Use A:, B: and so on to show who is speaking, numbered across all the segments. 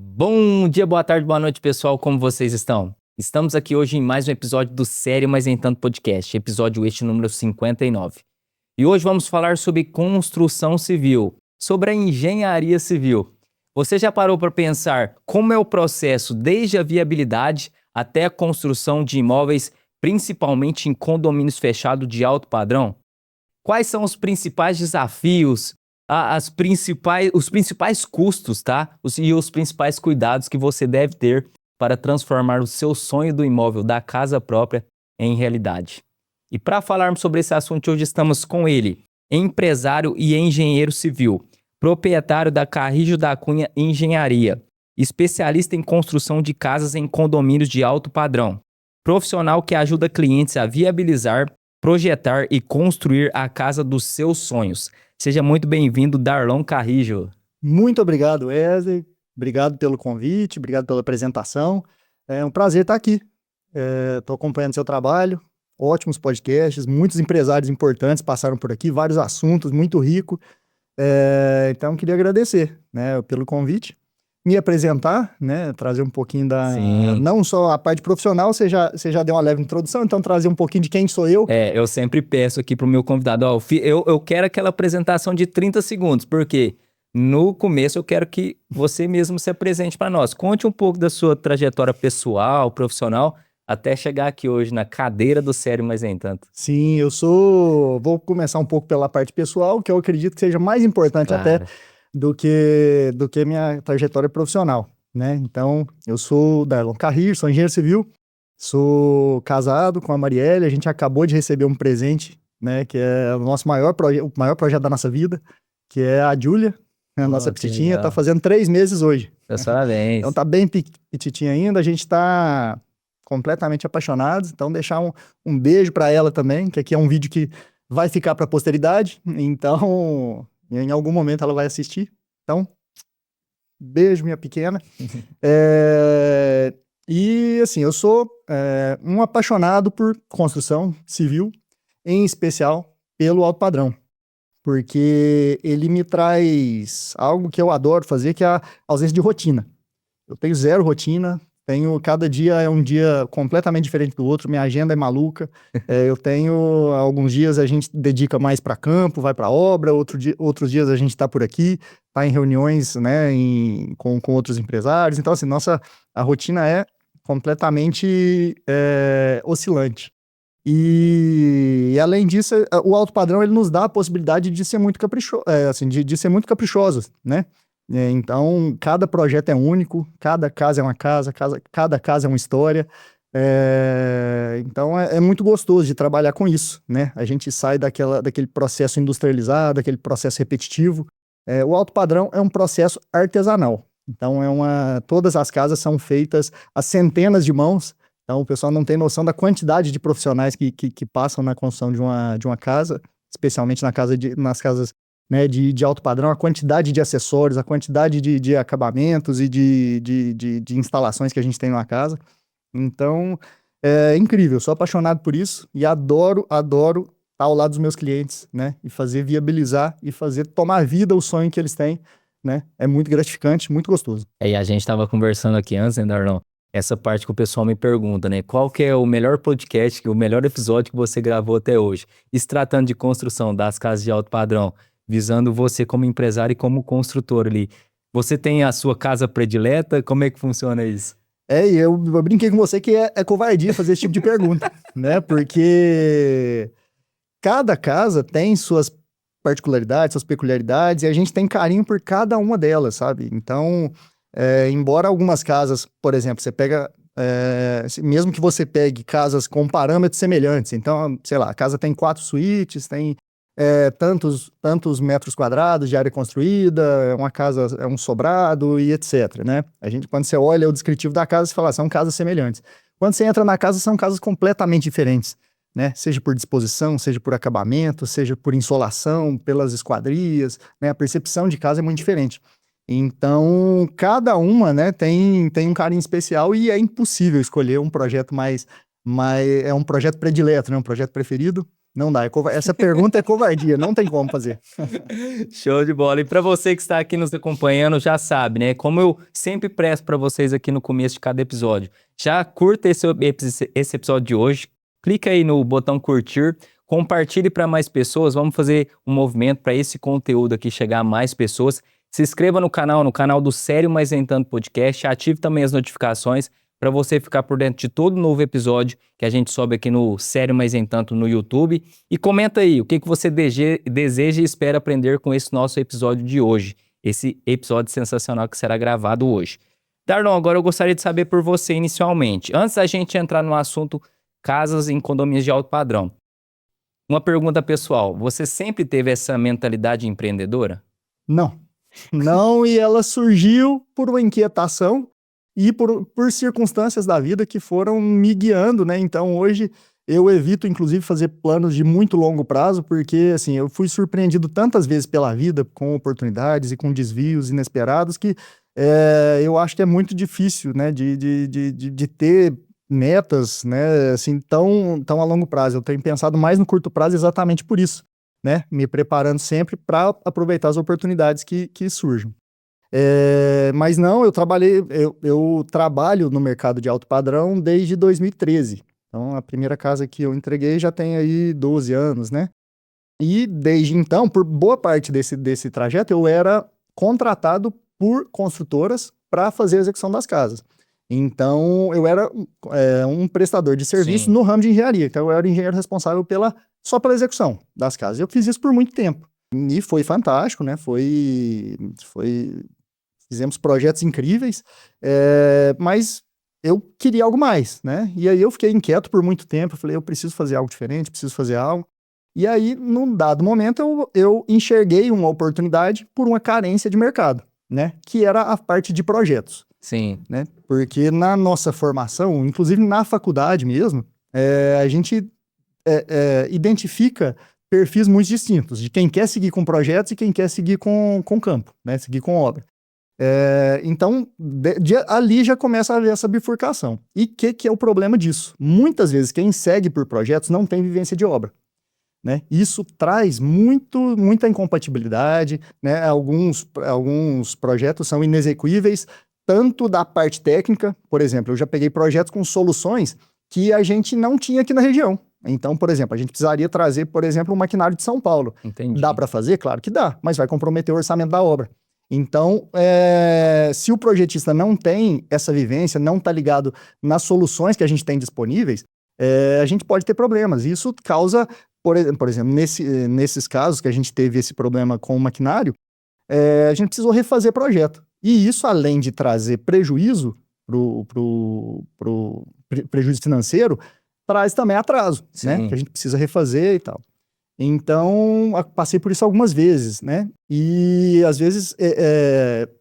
A: Bom dia, boa tarde, boa noite, pessoal. Como vocês estão? Estamos aqui hoje em mais um episódio do Sério Mas Nem Tanto Podcast, episódio este número 59. E hoje vamos falar sobre construção civil, sobre a engenharia civil. Você já parou para pensar como é o processo desde a viabilidade até a construção de imóveis, principalmente em condomínios fechados de alto padrão? Quais são os principais desafios, os principais custos, tá? E os principais cuidados que você deve ter para transformar o seu sonho do imóvel da casa própria em realidade. E para falarmos sobre esse assunto, hoje estamos com ele, empresário e engenheiro civil, proprietário da Carrijo da Cunha Engenharia, especialista em construção de casas em condomínios de alto padrão, profissional que ajuda clientes a viabilizar, projetar e construir a casa dos seus sonhos. Seja muito bem-vindo, Darlon Carrijo.
B: Muito obrigado, Wesley. Obrigado pelo convite, obrigado pela apresentação. É um prazer estar aqui. Estou acompanhando seu trabalho, ótimos podcasts, muitos empresários importantes passaram por aqui, vários assuntos, muito rico. Então, queria agradecer, né, pelo convite. Me apresentar, né, trazer um pouquinho não só a parte profissional, você já deu uma leve introdução, então trazer um pouquinho de quem sou eu.
A: Eu sempre peço aqui pro meu convidado, eu quero aquela apresentação de 30 segundos, porque no começo eu quero que você mesmo se apresente para nós. Conte um pouco da sua trajetória pessoal, profissional, até chegar aqui hoje na cadeira do Sério Mas Nem Tanto.
B: Sim, vou começar um pouco pela parte pessoal, que eu acredito que seja mais importante até do que minha trajetória profissional, né? Então, eu sou Darlon Carrijo, sou engenheiro civil, sou casado com a Marielle, a gente acabou de receber um presente, né? Que é o nosso maior projeto da nossa vida, que é a Júlia, a nossa petitinha, tá fazendo 3 meses hoje.
A: Parabéns.
B: Então tá bem petitinha ainda, a gente tá completamente apaixonados, então deixar um beijo para ela também, que aqui é um vídeo que vai ficar para a posteridade, então em algum momento ela vai assistir, então beijo, minha pequena. E assim, eu sou um apaixonado por construção civil, em especial pelo alto padrão, porque ele me traz algo que eu adoro fazer, que é a ausência de rotina. Eu tenho zero rotina, cada dia é um dia completamente diferente do outro, minha agenda é maluca. Eu tenho alguns dias a gente dedica mais para campo, vai para obra, outros dias a gente está por aqui, está em reuniões, né, com outros empresários. Então, assim, a rotina é completamente oscilante. E além disso, o alto padrão ele nos dá a possibilidade de ser muito caprichoso, de ser muito caprichosos, né? Então, cada projeto é único, cada casa é uma casa, cada casa é uma história. Então, é muito gostoso de trabalhar com isso, né? A gente sai daquele processo industrializado, daquele processo repetitivo. O alto padrão é um processo artesanal. Então, todas as casas são feitas a centenas de mãos. Então, o pessoal não tem noção da quantidade de profissionais que passam na construção de uma casa, especialmente nas casas, né, de alto padrão, a quantidade de acessórios, a quantidade de acabamentos e de instalações que a gente tem numa casa. Então, é incrível, sou apaixonado por isso e adoro estar ao lado dos meus clientes, né, e fazer viabilizar e fazer tomar vida o sonho que eles têm, né, é muito gratificante, muito gostoso.
A: E a gente estava conversando aqui antes, né, Darlon? Essa parte que o pessoal me pergunta, né? Qual que é o melhor podcast, o melhor episódio que você gravou até hoje? E se tratando de construção das casas de alto padrão, visando você como empresário e como construtor ali. Você tem a sua casa predileta? Como é que funciona isso?
B: E eu brinquei com você que é covardia fazer esse tipo de pergunta, né? Porque cada casa tem suas particularidades, suas peculiaridades, e a gente tem carinho por cada uma delas, sabe? Então, embora algumas casas, por exemplo, você pega... mesmo que você pegue casas com parâmetros semelhantes, então, sei lá, a casa tem 4 suítes, tem tantos metros quadrados de área construída, uma casa é um sobrado e etc, né? Quando você olha o descritivo da casa, você fala, são casas semelhantes. Quando você entra na casa, são casas completamente diferentes, né? Seja por disposição, seja por acabamento, seja por insolação, pelas esquadrias, né? A percepção de casa é muito diferente. Então, cada uma, né, tem um carinho especial e é impossível escolher um projeto é um projeto predileto, né? Um projeto preferido. Não dá. Essa pergunta é covardia, não tem como fazer.
A: Show de bola. E para você que está aqui nos acompanhando, já sabe, né? Como eu sempre presto para vocês aqui no começo de cada episódio. Já curta esse episódio de hoje. Clica aí no botão curtir, compartilhe para mais pessoas. Vamos fazer um movimento para esse conteúdo aqui chegar a mais pessoas. Se inscreva no canal do Sério Mas Nem Tanto Podcast. Ative também as notificações para você ficar por dentro de todo novo episódio que a gente sobe aqui no Sério Mas Nem Tanto no YouTube. E comenta aí o que você deseja e espera aprender com esse nosso episódio de hoje. Esse episódio sensacional que será gravado hoje. Darlon, agora eu gostaria de saber por você inicialmente. Antes da gente entrar no assunto casas em condomínios de alto padrão. Uma pergunta pessoal. Você sempre teve essa mentalidade empreendedora?
B: Não. Não, e ela surgiu por uma inquietação e por circunstâncias da vida que foram me guiando, né? Então, hoje, eu evito, inclusive, fazer planos de muito longo prazo, porque, assim, eu fui surpreendido tantas vezes pela vida com oportunidades e com desvios inesperados que eu acho que é muito difícil, né, de ter metas, né, assim, tão a longo prazo. Eu tenho pensado mais no curto prazo exatamente por isso, né? Me preparando sempre para aproveitar as oportunidades que surjam. Mas não, eu trabalho no mercado de alto padrão desde 2013. Então, a primeira casa que eu entreguei já tem aí 12 anos, né? E desde então, por boa parte desse trajeto, eu era contratado por construtoras para fazer a execução das casas. Então, eu era um prestador de serviço
A: Sim.
B: no ramo de engenharia. Então, eu era o engenheiro responsável só pela execução das casas. Eu fiz isso por muito tempo. E foi fantástico, né? Fizemos projetos incríveis, mas eu queria algo mais, né? E aí eu fiquei inquieto por muito tempo. Eu falei, eu preciso fazer algo diferente, preciso fazer algo. E aí, num dado momento, eu enxerguei uma oportunidade por uma carência de mercado, né? Que era a parte de projetos.
A: Sim.
B: Né? Porque na nossa formação, inclusive na faculdade mesmo, a gente identifica perfis muito distintos, de quem quer seguir com projetos e quem quer seguir com campo, né? Seguir com obra. Então, ali já começa a haver essa bifurcação. E o que é o problema disso? Muitas vezes, quem segue por projetos não tem vivência de obra. Né? Isso traz muita incompatibilidade, né? Alguns projetos são inexequíveis, tanto da parte técnica, por exemplo, eu já peguei projetos com soluções que a gente não tinha aqui na região. Então, por exemplo, a gente precisaria trazer, por exemplo, um maquinário de São Paulo.
A: Entendi.
B: Dá para fazer? Claro que dá, mas vai comprometer o orçamento da obra. Então, se o projetista não tem essa vivência, não está ligado nas soluções que a gente tem disponíveis, a gente pode ter problemas. Isso causa, por exemplo, nesses casos que a gente teve esse problema com o maquinário, a gente precisou refazer projeto. E isso, além de trazer prejuízo prejuízo financeiro, traz também atraso, né? Que a gente precisa refazer e tal. Então, passei por isso algumas vezes, né? E, às vezes,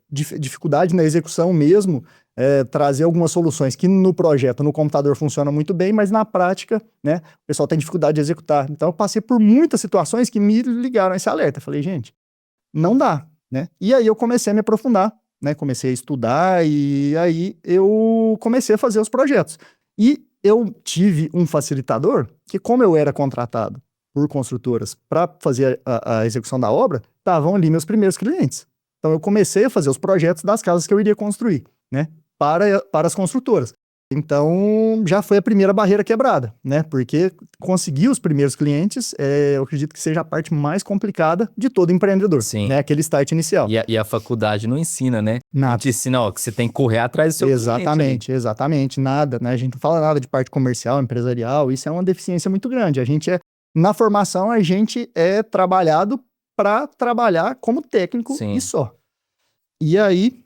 B: dificuldade na execução mesmo, trazer algumas soluções que no projeto, no computador, funciona muito bem, mas na prática, né, o pessoal tem dificuldade de executar. Então, eu passei por muitas situações que me ligaram esse alerta. Falei, gente, não dá, né? E aí eu comecei a me aprofundar, né? Comecei a estudar e aí eu comecei a fazer os projetos. E eu tive um facilitador que, como eu era contratado por construtoras para fazer a execução da obra, estavam ali meus primeiros clientes. Então, eu comecei a fazer os projetos das casas que eu iria construir, né? Para as construtoras. Então, já foi a primeira barreira quebrada, né? Porque conseguir os primeiros clientes, eu acredito que seja a parte mais complicada de todo empreendedor.
A: Sim.
B: Né? Aquele start inicial.
A: E a faculdade não ensina, né?
B: Nada.
A: Te ensina, ó, que você tem que correr atrás do seu cliente.
B: Exatamente. Nada, né? A gente não fala nada de parte comercial, empresarial. Isso é uma deficiência muito grande. Na formação, a gente é trabalhado para trabalhar como técnico. Sim. E só. E aí,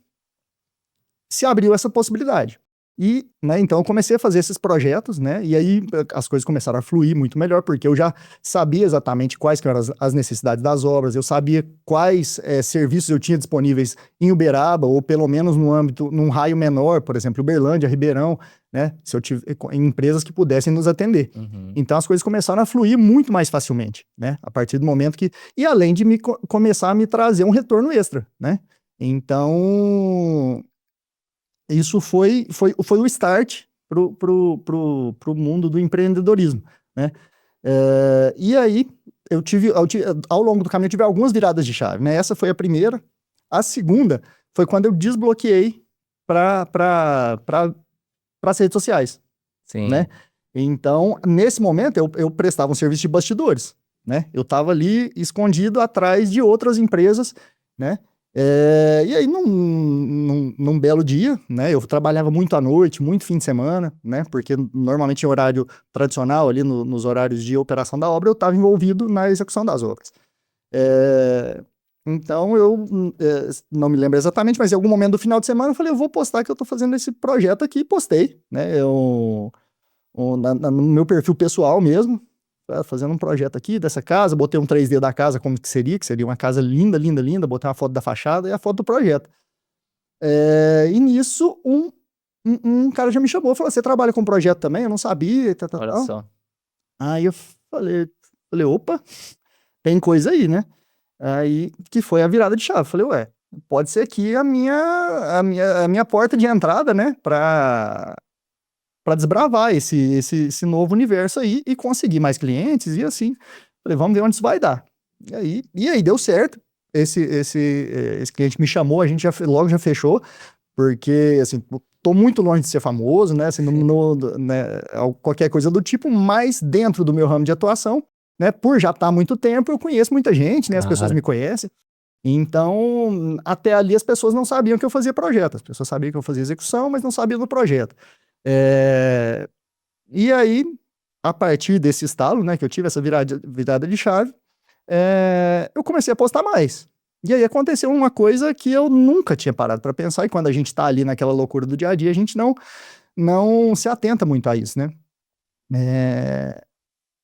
B: se abriu essa possibilidade. E, né, então eu comecei a fazer esses projetos, né, e aí as coisas começaram a fluir muito melhor, porque eu já sabia exatamente quais que eram as necessidades das obras, eu sabia quais serviços eu tinha disponíveis em Uberaba, ou pelo menos num raio menor, por exemplo, Uberlândia, Ribeirão, né, se eu tive em empresas que pudessem nos atender. Uhum. Então as coisas começaram a fluir muito mais facilmente, né, a partir do momento que... E além de começar a me trazer um retorno extra, né, então... Isso foi o start pro mundo do empreendedorismo, né? E aí, ao longo do caminho, eu tive algumas viradas de chave, né? Essa foi a primeira. A segunda foi quando eu desbloqueei para as redes sociais, né?
A: Sim.
B: Então, nesse momento, eu prestava um serviço de bastidores, né? Eu estava ali escondido atrás de outras empresas, né? E aí, num belo dia, né? Eu trabalhava muito à noite, muito fim de semana, né? Porque normalmente em horário tradicional, ali nos horários de operação da obra, eu estava envolvido na execução das obras. Então, não me lembro exatamente, mas em algum momento do final de semana eu falei, eu vou postar que eu estou fazendo esse projeto aqui, e postei, né? No meu perfil pessoal mesmo, fazendo um projeto aqui dessa casa, botei um 3D da casa, como que seria uma casa linda, linda, linda, botei uma foto da fachada e a foto do projeto. E nisso, um cara já me chamou, falou, você trabalha com projeto também? Eu não sabia, tal, tal,
A: Olha
B: tal.
A: só.
B: Aí eu falei, opa, tem coisa aí, né? Aí, que foi a virada de chave. Falei, ué, pode ser aqui a minha porta de entrada, né, para desbravar esse novo universo aí e conseguir mais clientes e assim. Falei, vamos ver onde isso vai dar. E aí deu certo. Esse cliente me chamou, a gente logo já fechou, porque, assim, tô muito longe de ser famoso, né, assim, né, qualquer coisa do tipo, mas dentro do meu ramo de atuação, né, por já estar há muito tempo, eu conheço muita gente, né, as pessoas
A: Claro.
B: me conhecem. Então, até ali as pessoas não sabiam que eu fazia projeto, as pessoas sabiam que eu fazia execução, mas não sabiam do projeto. E aí, a partir desse estalo, né, que eu tive essa virada de chave, eu comecei a postar mais. E aí aconteceu uma coisa que eu nunca tinha parado para pensar, e quando a gente tá ali naquela loucura do dia a dia, a gente não se atenta muito a isso, né?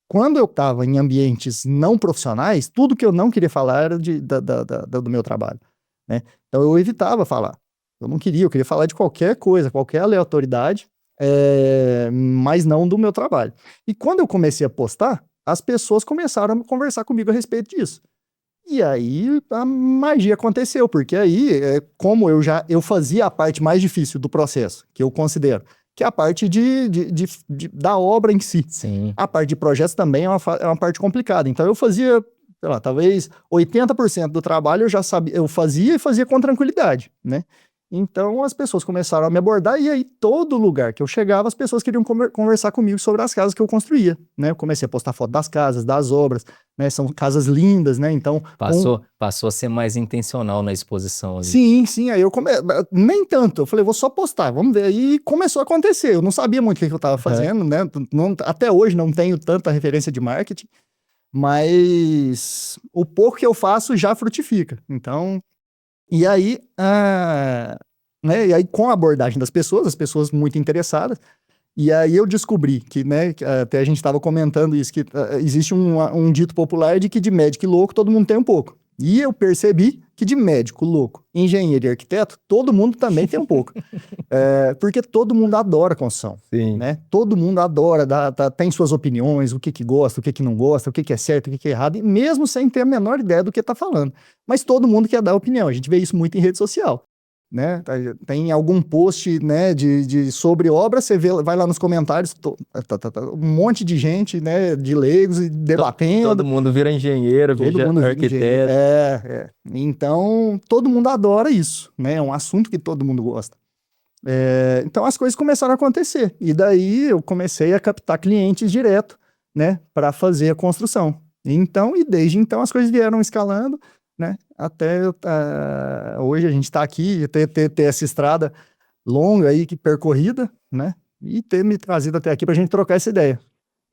B: Quando eu estava em ambientes não profissionais, tudo que eu não queria falar era do meu trabalho, né? Então eu evitava falar. Eu queria falar de qualquer coisa, qualquer aleatoriedade, mas não do meu trabalho. E quando eu comecei a postar, as pessoas começaram a conversar comigo a respeito disso. E aí a magia aconteceu, porque aí, como eu fazia a parte mais difícil do processo, que eu considero, que é a parte da obra em si.
A: Sim.
B: A parte de projetos também é uma parte complicada. Então eu fazia, sei lá, talvez 80% do trabalho eu já sabia, eu fazia e fazia com tranquilidade, né? Então as pessoas começaram a me abordar e aí todo lugar que eu chegava as pessoas queriam conversar comigo sobre as casas que eu construía, né? Eu comecei a postar foto das casas, das obras, né? São casas lindas, né? Então
A: Passou a ser mais intencional na exposição ali.
B: sim, aí nem tanto, eu falei, vou só postar, vamos ver, aí começou a acontecer, eu não sabia muito o que eu tava fazendo, né, até hoje não tenho tanta referência de marketing, mas o pouco que eu faço já frutifica, então, e aí, né, e aí com a abordagem das pessoas, as pessoas muito interessadas, e aí eu descobri que, né, até a gente estava comentando isso, que existe um dito popular de que de médico e louco todo mundo tem um pouco. E eu percebi que de médico, louco, engenheiro e arquiteto, todo mundo também tem um pouco. Porque todo mundo adora construção.
A: Sim.
B: Né? Todo mundo adora, tem suas opiniões, o que gosta, o que não gosta, o que é certo, o que é errado, e mesmo sem ter a menor ideia do que está falando. Mas todo mundo quer dar opinião. A gente vê isso muito em rede social. Né? Tem algum post, né, sobre obra, você vai lá nos comentários, um monte de gente, né, de leigos debatendo.
A: Todo mundo vira engenheiro, vira arquiteto.
B: Então, todo mundo adora isso, né? É um assunto que todo mundo gosta. Então, as coisas começaram a acontecer. E daí, eu comecei a captar clientes direto, né, para fazer a construção. Então, e desde então, as coisas vieram escalando, né? Até hoje a gente está aqui, ter essa estrada longa aí, percorrida, né? E ter me trazido até aqui para a gente trocar essa ideia.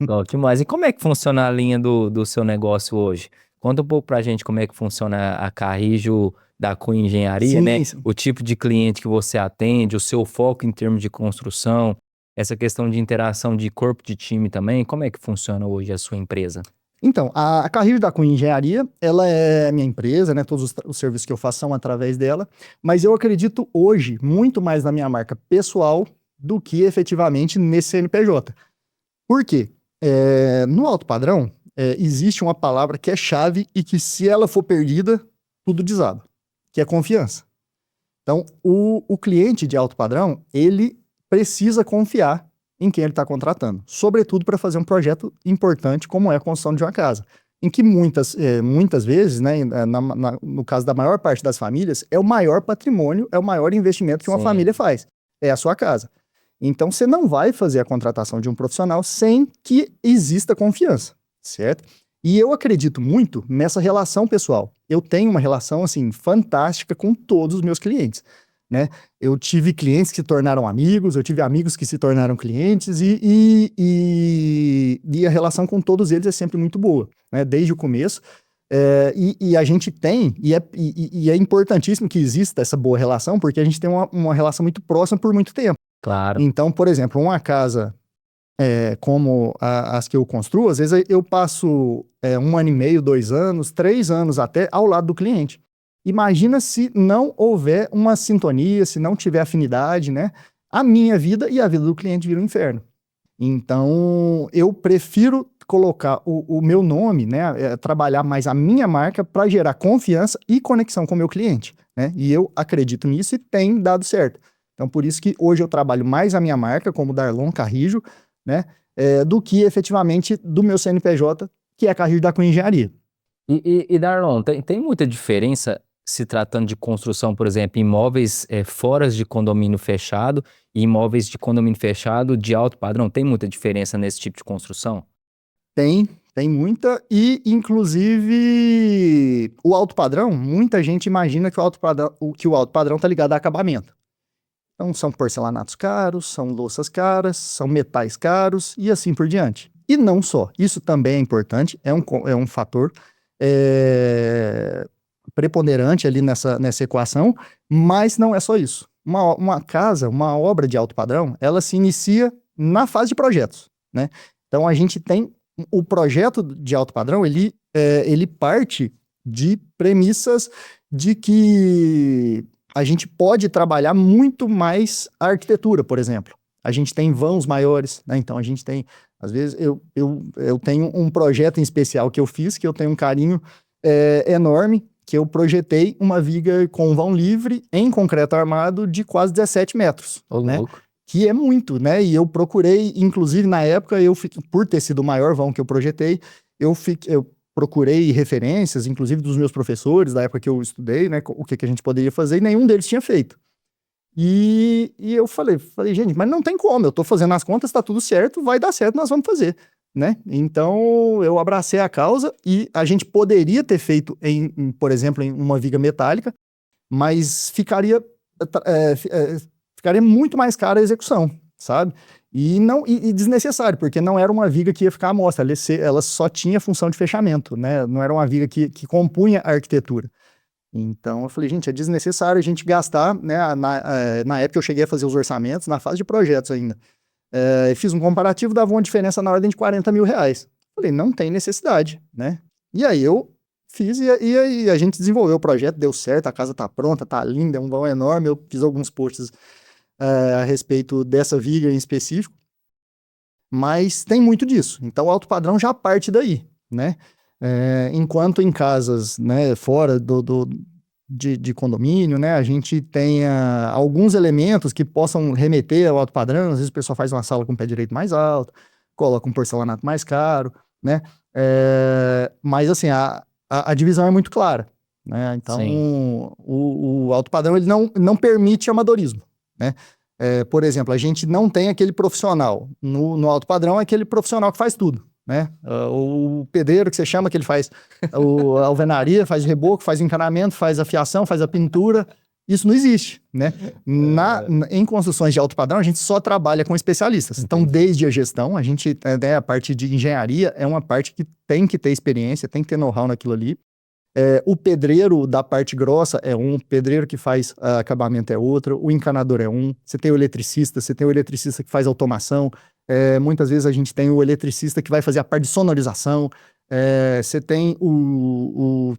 A: Legal demais. E como é que funciona a linha do seu negócio hoje? Conta um pouco pra gente como é que funciona a Carrijo da Cunha Engenharia, né?
B: Sim.
A: O tipo de cliente que você atende, o seu foco em termos de construção, essa questão de interação de corpo de time também. Como é que funciona hoje a sua empresa?
B: Então, a Carrijo da Cunha Engenharia, ela é minha empresa, né? Todos os serviços que eu faço são através dela, mas eu acredito hoje muito mais na minha marca pessoal do que efetivamente nesse CNPJ. Por quê? No alto padrão, existe uma palavra que é chave e que se ela for perdida, tudo desaba, que é confiança. Então, o cliente de alto padrão, ele precisa confiar em quem ele está contratando, sobretudo para fazer um projeto importante como é a construção de uma casa, em que muitas vezes, né, no caso da maior parte das famílias, é o maior patrimônio, é o maior investimento que uma família faz, é a sua casa. Então, você não vai fazer a contratação de um profissional sem que exista confiança, certo? E eu acredito muito nessa relação pessoal. Eu tenho uma relação, assim, fantástica com todos os meus clientes, né? Eu tive clientes que se tornaram amigos, eu tive amigos que se tornaram clientes e a relação com todos eles é sempre muito boa, né? Desde o começo. E a gente tem, e é importantíssimo que exista essa boa relação, porque a gente tem uma relação muito próxima por muito tempo.
A: Claro.
B: Então, por exemplo, uma casa como as que eu construo, às vezes eu passo 1 ano e meio, 2 anos, 3 anos até ao lado do cliente. Imagina se não houver uma sintonia, se não tiver afinidade, né? A minha vida e a vida do cliente viram um inferno. Então, eu prefiro colocar o meu nome, né? Trabalhar mais a minha marca para gerar confiança e conexão com o meu cliente, né? E eu acredito nisso e tem dado certo. Então, por isso que hoje eu trabalho mais a minha marca, como Darlon Carrijo, né? Do que efetivamente do meu CNPJ, que é Carrijo da Cunha Engenharia.
A: E Darlon, tem muita diferença se tratando de construção, por exemplo, imóveis fora de condomínio fechado e imóveis de condomínio fechado de alto padrão? Tem muita diferença nesse tipo de construção?
B: Tem muita, e inclusive o alto padrão, muita gente imagina que o alto padrão tá ligado a acabamento. Então são porcelanatos caros, são louças caras, são metais caros e assim por diante. E não só, isso também é importante, é um fator preponderante ali nessa equação, mas não é só isso. Uma casa, uma obra de alto padrão, ela se inicia na fase de projetos, né? Então a gente tem o projeto de alto padrão, ele parte de premissas de que a gente pode trabalhar muito mais a arquitetura, por exemplo. A gente tem vãos maiores, né? Então a gente tem, às vezes, eu tenho um projeto em especial que eu fiz, que eu tenho um carinho enorme, que eu projetei uma viga com vão livre em concreto armado de quase 17 metros, né?
A: Louco.
B: Que é muito, né? E eu procurei, inclusive na época, por ter sido o maior vão que eu projetei, eu procurei referências, inclusive dos meus professores, da época que eu estudei, né? O que a gente poderia fazer, e nenhum deles tinha feito. E eu falei, gente, mas não tem como, eu tô fazendo as contas, tá tudo certo, vai dar certo, nós vamos fazer, né? Então, eu abracei a causa e a gente poderia ter feito, por exemplo, em uma viga metálica, mas ficaria muito mais cara a execução, sabe? E desnecessário, porque não era uma viga que ia ficar à mostra, ela só tinha função de fechamento, né? Não era uma viga que compunha a arquitetura. Então eu falei, gente, é desnecessário a gente gastar, né? Na época eu cheguei a fazer os orçamentos, na fase de projetos ainda. Fiz um comparativo, dava uma diferença na ordem de R$40 mil. Falei, não tem necessidade, né? E aí eu fiz e aí a gente desenvolveu o projeto, deu certo, a casa tá pronta, tá linda, é um vão enorme, eu fiz alguns posts a respeito dessa viga em específico, mas tem muito disso. Então o alto padrão já parte daí, né? Enquanto em casas, né, fora de condomínio, né, a gente tenha alguns elementos que possam remeter ao alto padrão. Às vezes o pessoal faz uma sala com o pé direito mais alto, coloca um porcelanato mais caro, né? Mas assim, a divisão é muito clara, né? Então o alto padrão ele não permite amadorismo, né? Por exemplo, a gente não tem aquele profissional no alto padrão, é aquele profissional que faz tudo, né? O pedreiro que você chama, que ele faz a alvenaria, faz o reboco, faz o encanamento, faz a fiação, faz a pintura. Isso não existe, né? Em construções de alto padrão, a gente só trabalha com especialistas. Então, desde a gestão, a gente, a parte de engenharia é uma parte que tem que ter experiência, tem que ter know-how naquilo ali. O pedreiro da parte grossa é um, o pedreiro que faz acabamento é outro, o encanador é um, você tem o eletricista que faz automação, muitas vezes a gente tem o eletricista que vai fazer a parte de sonorização, você tem o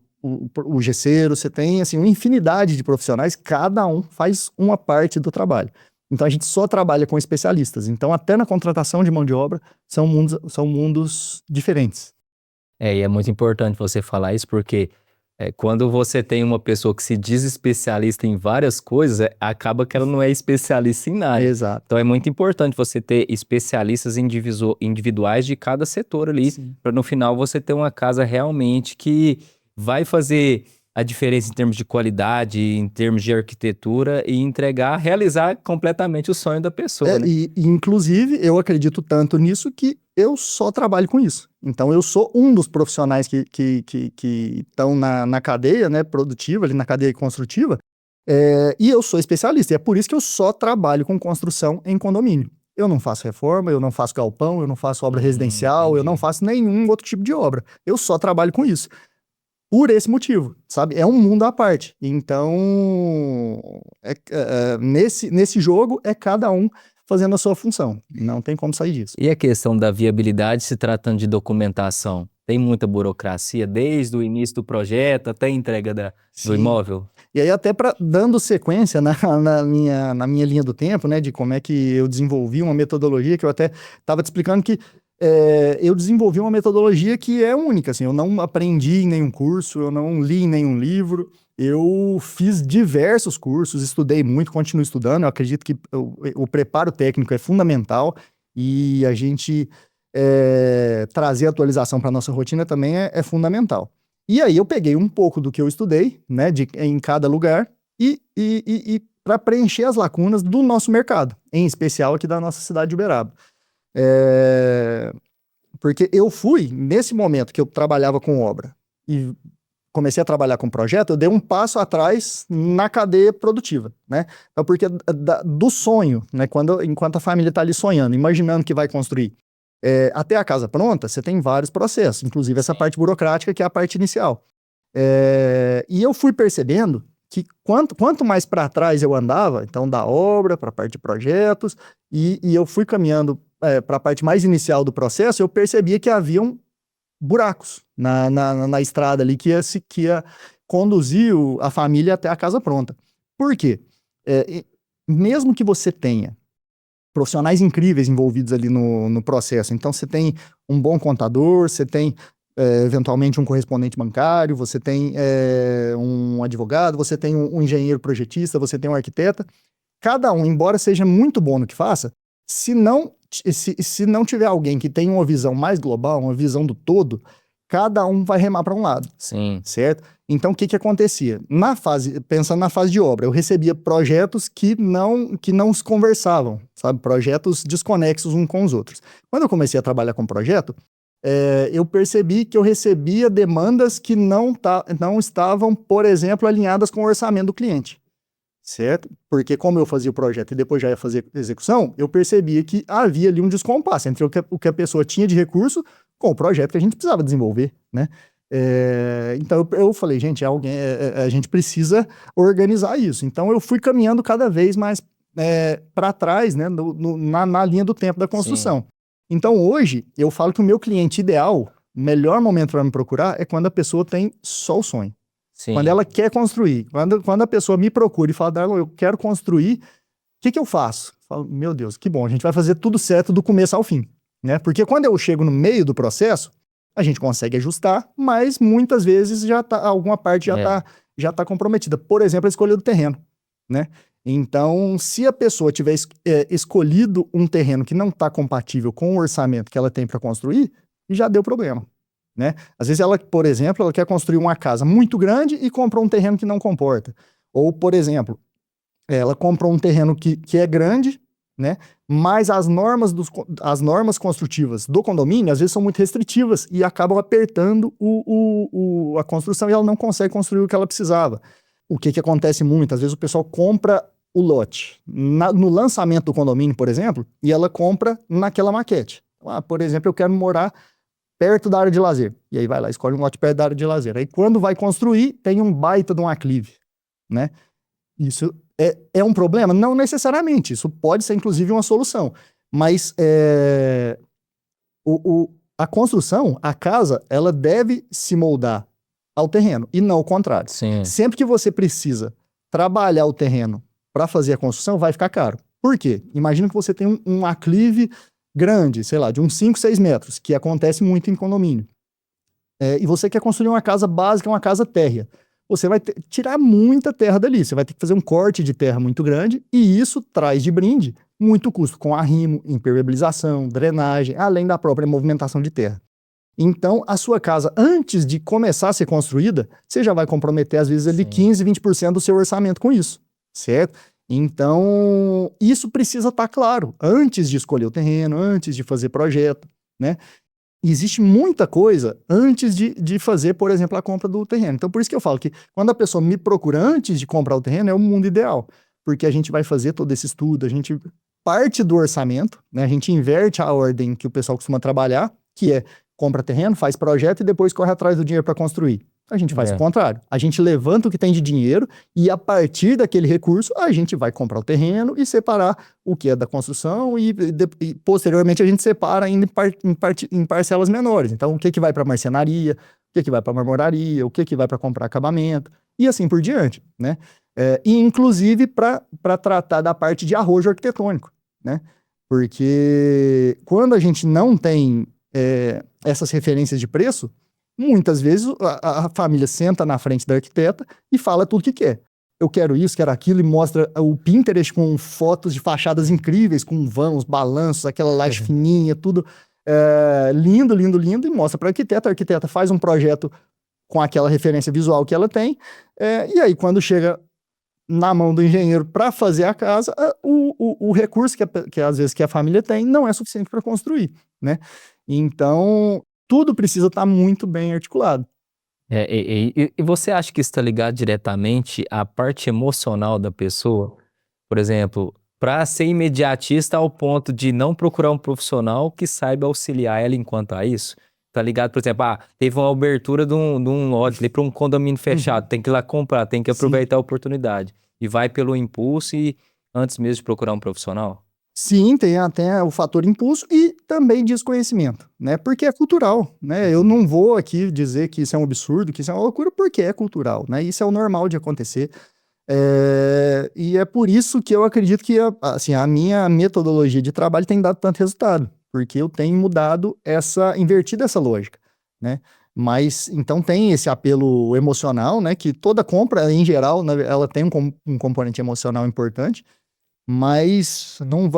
B: gesseiro, você tem assim, uma infinidade de profissionais, cada um faz uma parte do trabalho. Então a gente só trabalha com especialistas, então até na contratação de mão de obra são mundos diferentes.
A: E é muito importante você falar isso porque Quando você tem uma pessoa que se diz especialista em várias coisas, acaba que ela não é especialista em nada.
B: Exato.
A: Então é muito importante você ter especialistas individuais de cada setor ali, para no final você ter uma casa realmente que vai fazer a diferença em termos de qualidade, em termos de arquitetura e realizar completamente o sonho da pessoa, né?
B: E, inclusive, eu acredito tanto nisso que eu só trabalho com isso. Então, eu sou um dos profissionais que estão na cadeia, né, produtiva, ali na cadeia construtiva, e eu sou especialista. E é por isso que eu só trabalho com construção em condomínio. Eu não faço reforma, eu não faço galpão, eu não faço obra residencial, eu não faço nenhum outro tipo de obra. Eu só trabalho com isso. Por esse motivo, sabe? É um mundo à parte. Então, nesse jogo, é cada um fazendo a sua função. Não tem como sair disso.
A: E a questão da viabilidade, se tratando de documentação? Tem muita burocracia desde o início do projeto até a entrega do imóvel?
B: E aí, até dando sequência na minha linha do tempo, né, de como é que eu desenvolvi uma metodologia, que eu até estava te explicando que eu desenvolvi uma metodologia que é única, assim, eu não aprendi em nenhum curso, eu não li em nenhum livro, eu fiz diversos cursos, estudei muito, continuo estudando, eu acredito que o preparo técnico é fundamental e a gente trazer atualização para a nossa rotina também é fundamental. E aí eu peguei um pouco do que eu estudei, né, em cada lugar e para preencher as lacunas do nosso mercado, em especial aqui da nossa cidade de Uberaba. Porque eu fui, nesse momento que eu trabalhava com obra e comecei a trabalhar com projeto, eu dei um passo atrás na cadeia produtiva, né? Então, porque do sonho, né? Enquanto a família está ali sonhando, imaginando que vai construir, até a casa pronta, você tem vários processos, inclusive essa parte burocrática, que é a parte inicial. E eu fui percebendo que quanto mais para trás eu andava, então da obra para a parte de projetos, e eu fui caminhando para a parte mais inicial do processo, eu percebia que haviam buracos na estrada ali que ia conduzir a família até a casa pronta. Por quê? Mesmo que você tenha profissionais incríveis envolvidos ali no processo, então você tem um bom contador, você tem eventualmente um correspondente bancário, você tem um advogado, você tem um engenheiro projetista, você tem um arquiteto, cada um, embora seja muito bom no que faça, se não tiver alguém que tenha uma visão mais global, uma visão do todo, cada um vai remar para um lado.
A: Sim.
B: Certo? Então, o que acontecia? Pensando na fase de obra, eu recebia projetos que não se conversavam, sabe? Projetos desconexos uns com os outros. Quando eu comecei a trabalhar com projeto, eu percebi que eu recebia demandas que não estavam, por exemplo, alinhadas com o orçamento do cliente. Certo? Porque como eu fazia o projeto e depois já ia fazer a execução, eu percebia que havia ali um descompasso entre o que a pessoa tinha de recurso com o projeto que a gente precisava desenvolver, né? Então eu falei, gente, a gente precisa organizar isso. Então eu fui caminhando cada vez mais para trás, né, na linha do tempo da construção. Sim. Então hoje eu falo que o meu cliente ideal, o melhor momento para me procurar é quando a pessoa tem só o sonho. Sim. Quando ela quer construir, quando a pessoa me procura e fala, Darlon, eu quero construir, o que eu faço? Eu falo, meu Deus, que bom, a gente vai fazer tudo certo do começo ao fim, né? Porque quando eu chego no meio do processo, a gente consegue ajustar, mas muitas vezes alguma parte já tá comprometida. Por exemplo, a escolha do terreno, né? Então, se a pessoa tiver escolhido um terreno que não está compatível com o orçamento que ela tem para construir, já deu problema. Né? Às vezes ela, por exemplo, ela quer construir uma casa muito grande e comprou um terreno que não comporta. Ou, por exemplo, ela comprou um terreno que é grande, né? Mas as normas construtivas do condomínio, às vezes, são muito restritivas e acabam apertando a construção e ela não consegue construir o que ela precisava. O que acontece muito? Às vezes o pessoal compra o lote no lançamento do condomínio, por exemplo, e ela compra naquela maquete. Por exemplo, eu quero morar perto da área de lazer. E aí vai lá, escolhe um lote perto da área de lazer. Aí quando vai construir, tem um baita de um aclive, né? Isso é um problema? Não necessariamente. Isso pode ser, inclusive, uma solução. Mas a construção, a casa, ela deve se moldar ao terreno e não o contrário.
A: Sim.
B: Sempre que você precisa trabalhar o terreno para fazer a construção, vai ficar caro. Por quê? Imagina que você tem um aclive grande, sei lá, de uns 5, 6 metros, que acontece muito em condomínio. e você quer construir uma casa básica, uma casa térrea. Você vai tirar muita terra dali, você vai ter que fazer um corte de terra muito grande, e isso traz de brinde muito custo com arrimo, impermeabilização, drenagem, além da própria movimentação de terra. Então, a sua casa, antes de começar a ser construída, você já vai comprometer, às vezes, ali 15%, 20% do seu orçamento com isso, certo? Então, isso precisa estar claro, antes de escolher o terreno, antes de fazer projeto, né? Existe muita coisa antes de fazer, por exemplo, a compra do terreno. Então, por isso que eu falo que quando a pessoa me procura antes de comprar o terreno, é o mundo ideal, porque a gente vai fazer todo esse estudo, a gente parte do orçamento, né? A gente inverte a ordem que o pessoal costuma trabalhar, que é compra terreno, faz projeto e depois corre atrás do dinheiro para construir. A gente faz o contrário. A gente levanta o que tem de dinheiro e, a partir daquele recurso, a gente vai comprar o terreno e separar o que é da construção e posteriormente, a gente separa ainda em parcelas menores. Então, o que vai para marcenaria, o que vai para marmoraria, o que vai para comprar acabamento e assim por diante, né? E, inclusive, para tratar da parte de arrojo arquitetônico, né? Porque quando a gente não tem essas referências de preço, muitas vezes a família senta na frente da arquiteta e fala tudo que quer. Eu quero isso, quero aquilo, e mostra o Pinterest com fotos de fachadas incríveis, com vãos, balanços, aquela laje fininha, tudo lindo, lindo, lindo, e mostra para a arquiteta faz um projeto com aquela referência visual que ela tem, e aí quando chega na mão do engenheiro para fazer a casa, o recurso que às vezes que a família tem não é suficiente para construir, né? Então, tudo precisa estar muito bem articulado.
A: E você acha que isso está ligado diretamente à parte emocional da pessoa? Por exemplo, para ser imediatista ao ponto de não procurar um profissional que saiba auxiliar ela enquanto a isso? Tá ligado? Por exemplo, teve uma abertura de um lote para um condomínio fechado, tem que ir lá comprar, tem que aproveitar a oportunidade. E vai pelo impulso e antes mesmo de procurar um profissional?
B: Sim, tem até o fator impulso e também desconhecimento, né? Porque é cultural, né? Eu não vou aqui dizer que isso é um absurdo, que isso é uma loucura, porque é cultural, né? Isso é o normal de acontecer. E é por isso que eu acredito que a minha metodologia de trabalho tem dado tanto resultado, porque eu tenho invertido essa lógica, né? Mas, então tem esse apelo emocional, né? Que toda compra, em geral, né, ela tem um componente emocional importante, mas não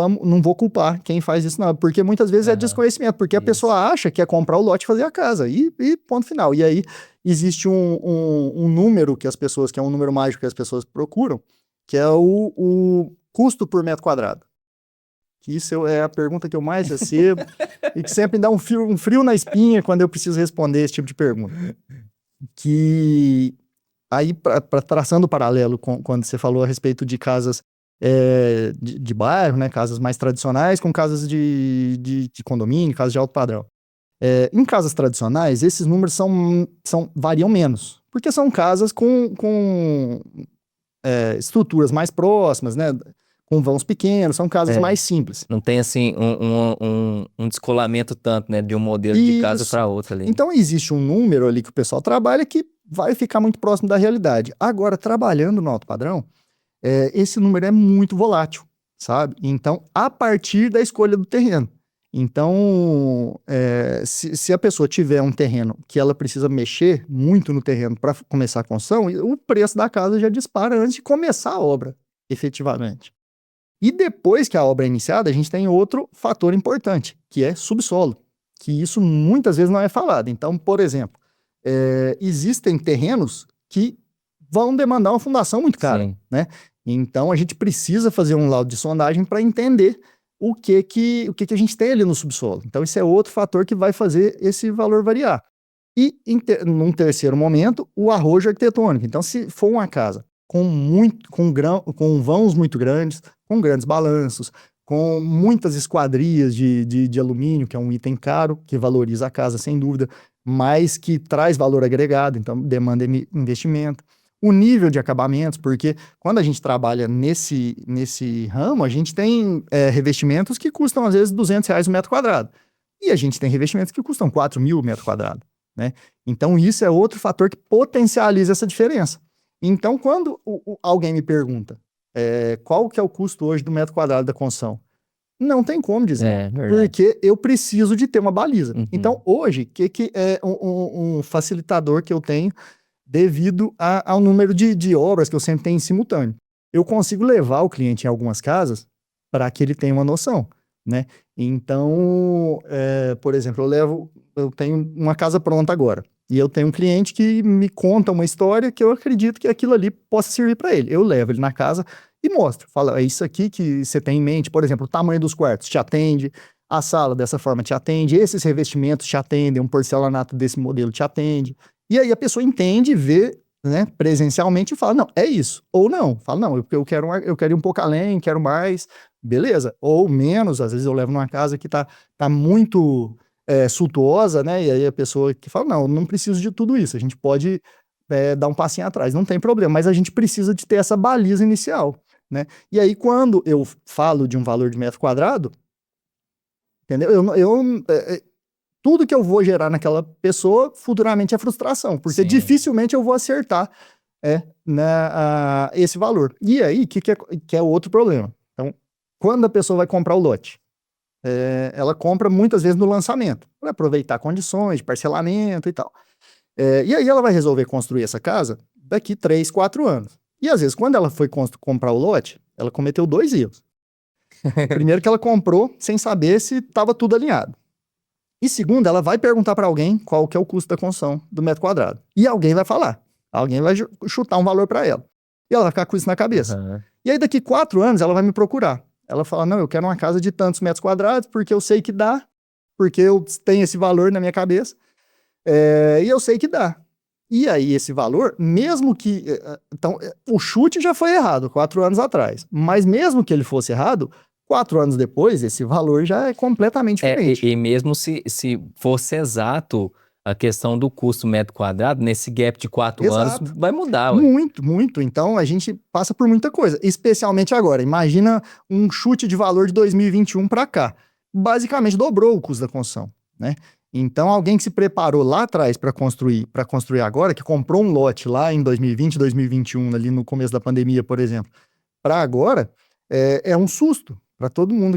B: vou culpar quem faz isso, não, porque muitas vezes é desconhecimento, porque a pessoa acha que é comprar o lote e fazer a casa, e ponto final. E aí existe um número que é um número mágico que as pessoas procuram, que é o custo por metro quadrado. Que isso é a pergunta que eu mais recebo e que sempre dá um frio na espinha quando eu preciso responder esse tipo de pergunta. Que aí, traçando o paralelo quando você falou a respeito de casas de bairro, né, casas mais tradicionais com casas de condomínio, casas de alto padrão. Em casas tradicionais, esses números variam menos, porque são casas com estruturas mais próximas, né, com vãos pequenos, são casas mais simples.
A: Não tem, assim, um descolamento tanto, né, de um modelo de casa para outro ali.
B: Então, existe um número ali que o pessoal trabalha que vai ficar muito próximo da realidade. Agora, trabalhando no alto padrão, esse número é muito volátil, sabe? Então, a partir da escolha do terreno. Então, se a pessoa tiver um terreno que ela precisa mexer muito no terreno para começar a construção, o preço da casa já dispara antes de começar a obra, efetivamente. E depois que a obra é iniciada, a gente tem outro fator importante, que é subsolo, que isso muitas vezes não é falado. Então, por exemplo, existem terrenos que vão demandar uma fundação muito cara, né? Então, a gente precisa fazer um laudo de sondagem para entender o que a gente tem ali no subsolo. Então, esse é outro fator que vai fazer esse valor variar. E, num terceiro momento, o arrojo arquitetônico. Então, se for uma casa com vãos muito grandes, com grandes balanços, com muitas esquadrias de alumínio, que é um item caro, que valoriza a casa, sem dúvida, mas que traz valor agregado, então demanda investimento. O nível de acabamentos, porque quando a gente trabalha nesse ramo, a gente tem revestimentos que custam, às vezes, R$200 o metro quadrado. E a gente tem revestimentos que custam 4 mil o metro quadrado, né? Então, isso é outro fator que potencializa essa diferença. Então, quando alguém me pergunta qual que é o custo hoje do metro quadrado da construção, Não tem como dizer.
A: Verdade.
B: Porque eu preciso de ter uma baliza.
A: Uhum.
B: Então, hoje, o que é um facilitador que eu tenho devido ao número de obras que eu sempre tenho em simultâneo? Eu consigo levar o cliente em algumas casas para que ele tenha uma noção, né? Então, por exemplo, eu tenho uma casa pronta agora. E eu tenho um cliente que me conta uma história que eu acredito que aquilo ali possa servir para ele. Eu levo ele na casa e mostro. Fala, é isso aqui que você tem em mente. Por exemplo, o tamanho dos quartos te atende, a sala dessa forma te atende, esses revestimentos te atendem, um porcelanato desse modelo te atende. E aí a pessoa entende, vê, né, presencialmente e fala, não, é isso. Ou não, fala, não, eu quero ir um pouco além, quero mais, beleza. Ou menos, às vezes eu levo numa casa que tá muito suntuosa, né, e aí a pessoa que fala, não preciso de tudo isso, a gente pode dar um passinho atrás, não tem problema, mas a gente precisa de ter essa baliza inicial, né. E aí quando eu falo de um valor de metro quadrado, entendeu? Tudo que eu vou gerar naquela pessoa futuramente é frustração, porque
A: Sim.
B: dificilmente eu vou acertar esse valor. E aí, que é outro problema? Então, quando a pessoa vai comprar o lote, ela compra muitas vezes no lançamento, para aproveitar condições de parcelamento e tal. E aí ela vai resolver construir essa casa daqui 3, 4 anos. E às vezes, quando ela foi comprar o lote, ela cometeu 2 erros. Primeiro que ela comprou sem saber se estava tudo alinhado. E segundo, ela vai perguntar para alguém qual que é o custo da construção do metro quadrado. E alguém vai falar. Alguém vai chutar um valor para ela. E ela vai ficar com isso na cabeça.
A: Uhum.
B: E aí daqui 4 anos ela vai me procurar. Ela fala, não, eu quero uma casa de tantos metros quadrados porque eu sei que dá. Porque eu tenho esse valor na minha cabeça. E eu sei que dá. E aí esse valor, mesmo que... Então, o chute já foi errado 4 anos atrás. Mas mesmo que ele fosse errado... 4 anos depois, esse valor já é completamente diferente.
A: E mesmo se fosse exato a questão do custo metro quadrado, nesse gap de 4 anos vai mudar. Ué.
B: Muito, muito. Então, a gente passa por muita coisa, especialmente agora. Imagina um chute de valor de 2021 para cá. Basicamente, dobrou o custo da construção, né? Então, alguém que se preparou lá atrás para construir agora, que comprou um lote lá em 2020, 2021, ali no começo da pandemia, por exemplo, para agora, é um susto. Para todo mundo,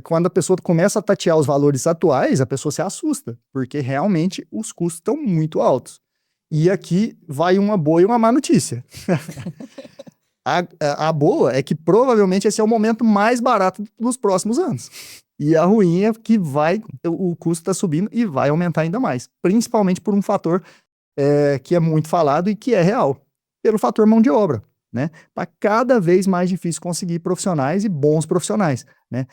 B: quando a pessoa começa a tatear os valores atuais, a pessoa se assusta, porque realmente os custos estão muito altos. E aqui vai uma boa e uma má notícia. A boa é que provavelmente esse é o momento mais barato dos próximos anos. E a ruim é que o custo está subindo e vai aumentar ainda mais. Principalmente por um fator que é muito falado e que é real. Pelo fator mão de obra. Né? Tá cada vez mais difícil conseguir profissionais e bons profissionais, né?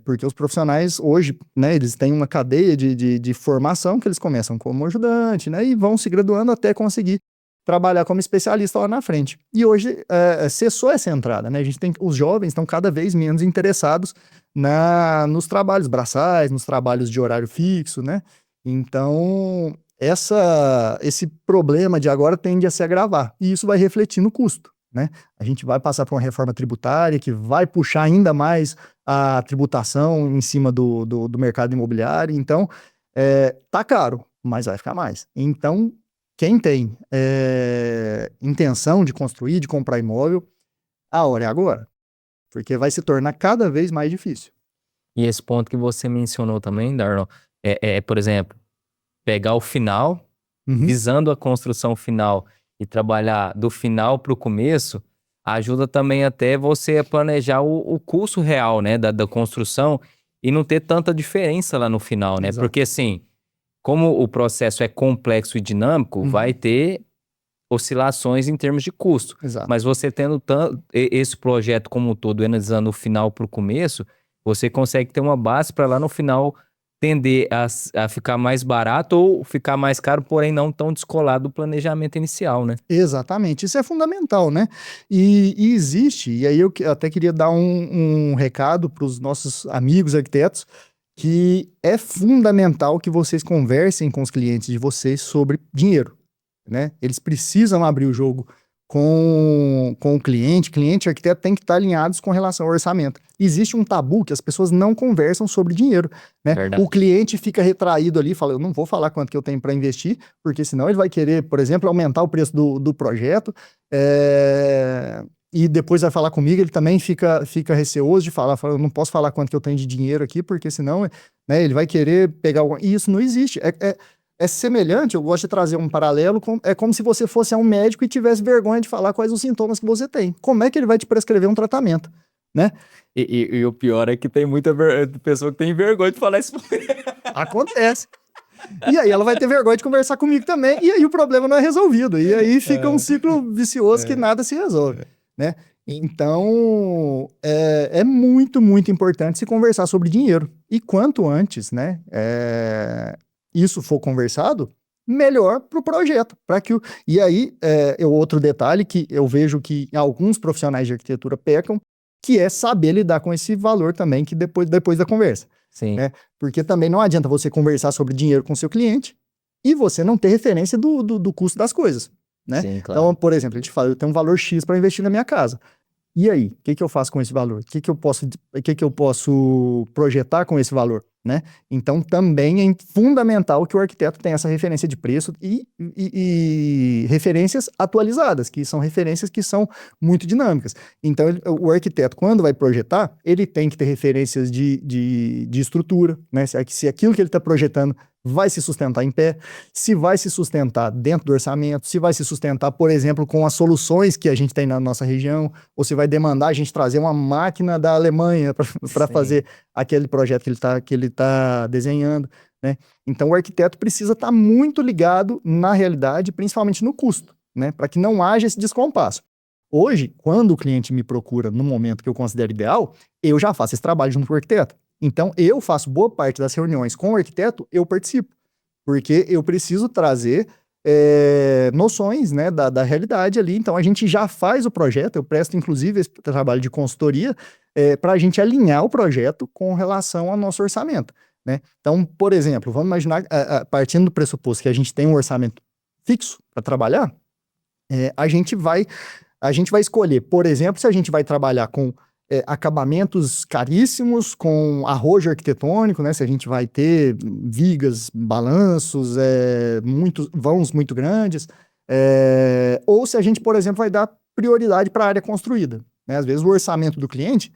B: Porque os profissionais hoje, né, eles têm uma cadeia de formação que eles começam como ajudante, né, e vão se graduando até conseguir trabalhar como especialista lá na frente. E hoje cessou essa entrada, né? Os jovens estão cada vez menos interessados nos trabalhos braçais, nos trabalhos de horário fixo, né? Então esse problema de agora tende a se agravar, e isso vai refletir no custo, né? A gente vai passar por uma reforma tributária que vai puxar ainda mais a tributação em cima do mercado imobiliário, então tá caro, mas vai ficar mais. Então, quem tem intenção de construir, de comprar imóvel, a hora é agora, porque vai se tornar cada vez mais difícil.
A: E esse ponto que você mencionou também, Darlon, por exemplo, pegar o final, visando a construção final e trabalhar do final para o começo, ajuda também até você a planejar o custo real, né, da construção e não ter tanta diferença lá no final, né? Exato. Porque assim, como o processo é complexo e dinâmico, vai ter oscilações em termos de custo.
B: Exato.
A: Mas você tendo esse projeto como um todo, analisando o final para o começo, você consegue ter uma base para lá no final tender a ficar mais barato ou ficar mais caro, porém não tão descolado do planejamento inicial, né?
B: Exatamente, isso é fundamental, né? E existe, e aí eu até queria dar um recado para os nossos amigos arquitetos, que é fundamental que vocês conversem com os clientes de vocês sobre dinheiro, né? Eles precisam abrir o jogo com o cliente e arquiteto tem que estar alinhados com relação ao orçamento. Existe um tabu que as pessoas não conversam sobre dinheiro, né?
A: Verdade.
B: O cliente fica retraído ali, fala, eu não vou falar quanto que eu tenho para investir, porque senão ele vai querer, por exemplo, aumentar o preço do projeto, e depois vai falar comigo, ele também fica receoso de falar, fala, eu não posso falar quanto que eu tenho de dinheiro aqui, porque senão, né, ele vai querer pegar alguma... E isso não existe. É semelhante, eu gosto de trazer um paralelo, é como se você fosse a um médico e tivesse vergonha de falar quais os sintomas que você tem. Como é que ele vai te prescrever um tratamento, né?
A: E o pior é que tem muita pessoa que tem vergonha de falar isso.
B: Acontece. E aí ela vai ter vergonha de conversar comigo também, e aí o problema não é resolvido. E aí fica um ciclo vicioso que nada se resolve, né? Então, é muito, muito importante se conversar sobre dinheiro. E quanto antes, né, isso for conversado, melhor para o projeto. E aí, outro detalhe que eu vejo que alguns profissionais de arquitetura pecam, que é saber lidar com esse valor também, que depois da conversa.
A: Sim.
B: Né? Porque também não adianta você conversar sobre dinheiro com seu cliente e você não ter referência do custo das coisas, né?
A: Sim, claro.
B: Então, por exemplo, a gente fala, eu tenho um valor X para investir na minha casa. E aí, o que eu faço com esse valor? O que eu posso projetar com esse valor, né? Então, também é fundamental que o arquiteto tenha essa referência de preço e referências atualizadas, que são referências que são muito dinâmicas. Então, o arquiteto, quando vai projetar, ele tem que ter referências de estrutura, né? Se aquilo que ele está projetando vai se sustentar em pé, se vai se sustentar dentro do orçamento, se vai se sustentar, por exemplo, com as soluções que a gente tem na nossa região, ou se vai demandar a gente trazer uma máquina da Alemanha para fazer aquele projeto que ele tá desenhando, né? Então o arquiteto precisa estar muito ligado na realidade, principalmente no custo, né? Para que não haja esse descompasso. Hoje, quando o cliente me procura no momento que eu considero ideal, eu já faço esse trabalho junto com o arquiteto. Então, eu faço boa parte das reuniões com o arquiteto, eu participo, porque eu preciso trazer noções, né, da realidade ali. Então, a gente já faz o projeto, eu presto, inclusive, esse trabalho de consultoria para a gente alinhar o projeto com relação ao nosso orçamento, né? Então, por exemplo, vamos imaginar, partindo do pressuposto que a gente tem um orçamento fixo para trabalhar, a gente vai escolher, por exemplo, se a gente vai trabalhar com acabamentos caríssimos, com arrojo arquitetônico, né? Se a gente vai ter vigas, balanços, vãos muito grandes, ou se a gente, por exemplo, vai dar prioridade para a área construída, né? Às vezes o orçamento do cliente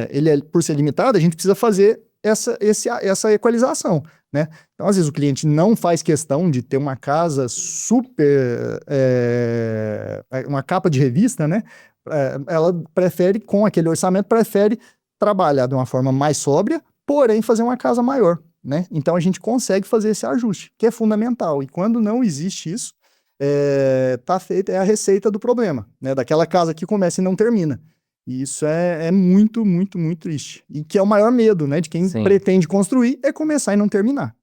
B: ele por ser limitado, a gente precisa fazer essa equalização, né? Então, às vezes o cliente não faz questão de ter uma casa super, uma capa de revista, né? Ela prefere, com aquele orçamento, trabalhar de uma forma mais sóbria, porém fazer uma casa maior, né? Então a gente consegue fazer esse ajuste, que é fundamental. E quando não existe isso, tá feita a receita do problema, né? Daquela casa que começa e não termina. E isso é muito, muito, muito triste. E que é o maior medo, né? De quem pretende construir, é começar e não terminar.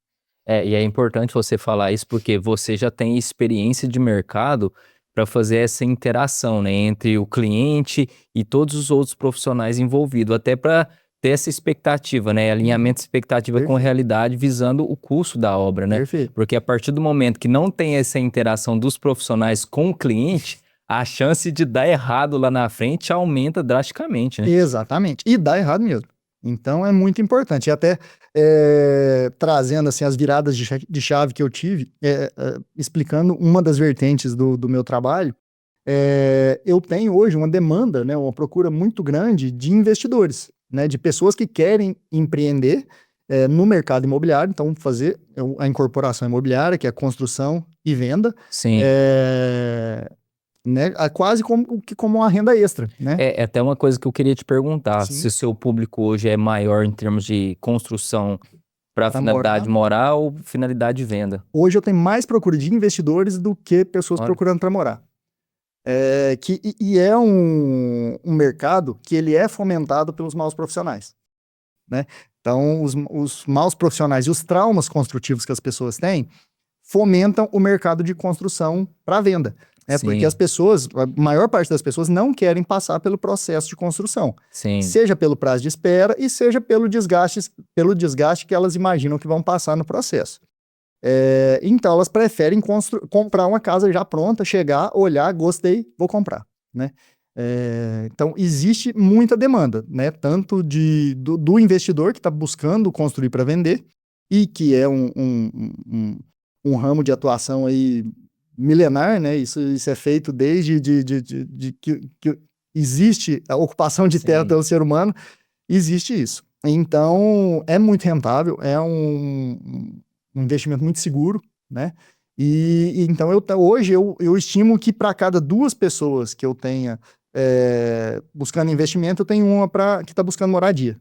A: E é importante você falar isso porque você já tem experiência de mercado para fazer essa interação, né, entre o cliente e todos os outros profissionais envolvidos, até para ter essa expectativa, né, alinhamento de expectativa com a realidade, visando o custo da obra, né?
B: Perfeito.
A: Porque a partir do momento que não tem essa interação dos profissionais com o cliente, a chance de dar errado lá na frente aumenta drasticamente, né?
B: Exatamente. E dá errado mesmo. Então é muito importante. E até trazendo assim, as viradas de chave que eu tive, explicando uma das vertentes do meu trabalho, eu tenho hoje uma demanda, né, uma procura muito grande de investidores, né, de pessoas que querem empreender no mercado imobiliário, então fazer a incorporação imobiliária, que é a construção e venda.
A: Sim.
B: Né, quase como uma renda extra, né?
A: É até uma coisa que eu queria te perguntar,
B: Sim.
A: se o seu público hoje é maior em termos de construção para finalidade morar ou finalidade de venda?
B: Hoje eu tenho mais procura de investidores do que pessoas procurando para morar. É um mercado que ele é fomentado pelos maus profissionais, né? Então, os maus profissionais e os traumas construtivos que as pessoas têm fomentam o mercado de construção para venda. Porque a maior parte das pessoas não querem passar pelo processo de construção.
A: Sim.
B: Seja pelo prazo de espera e seja pelo desgaste que elas imaginam que vão passar no processo. Então, elas preferem comprar uma casa já pronta, chegar, olhar, gostei, vou comprar, né? Então, existe muita demanda, né? Tanto do investidor que está buscando construir para vender e que é um ramo de atuação aí milenar, né? Isso é feito desde que existe a ocupação de terra pelo ser humano, existe isso. Então, é muito rentável, é um investimento muito seguro, né? E então, hoje eu estimo que para cada 2 pessoas que eu tenha buscando investimento, eu tenho uma que está buscando moradia.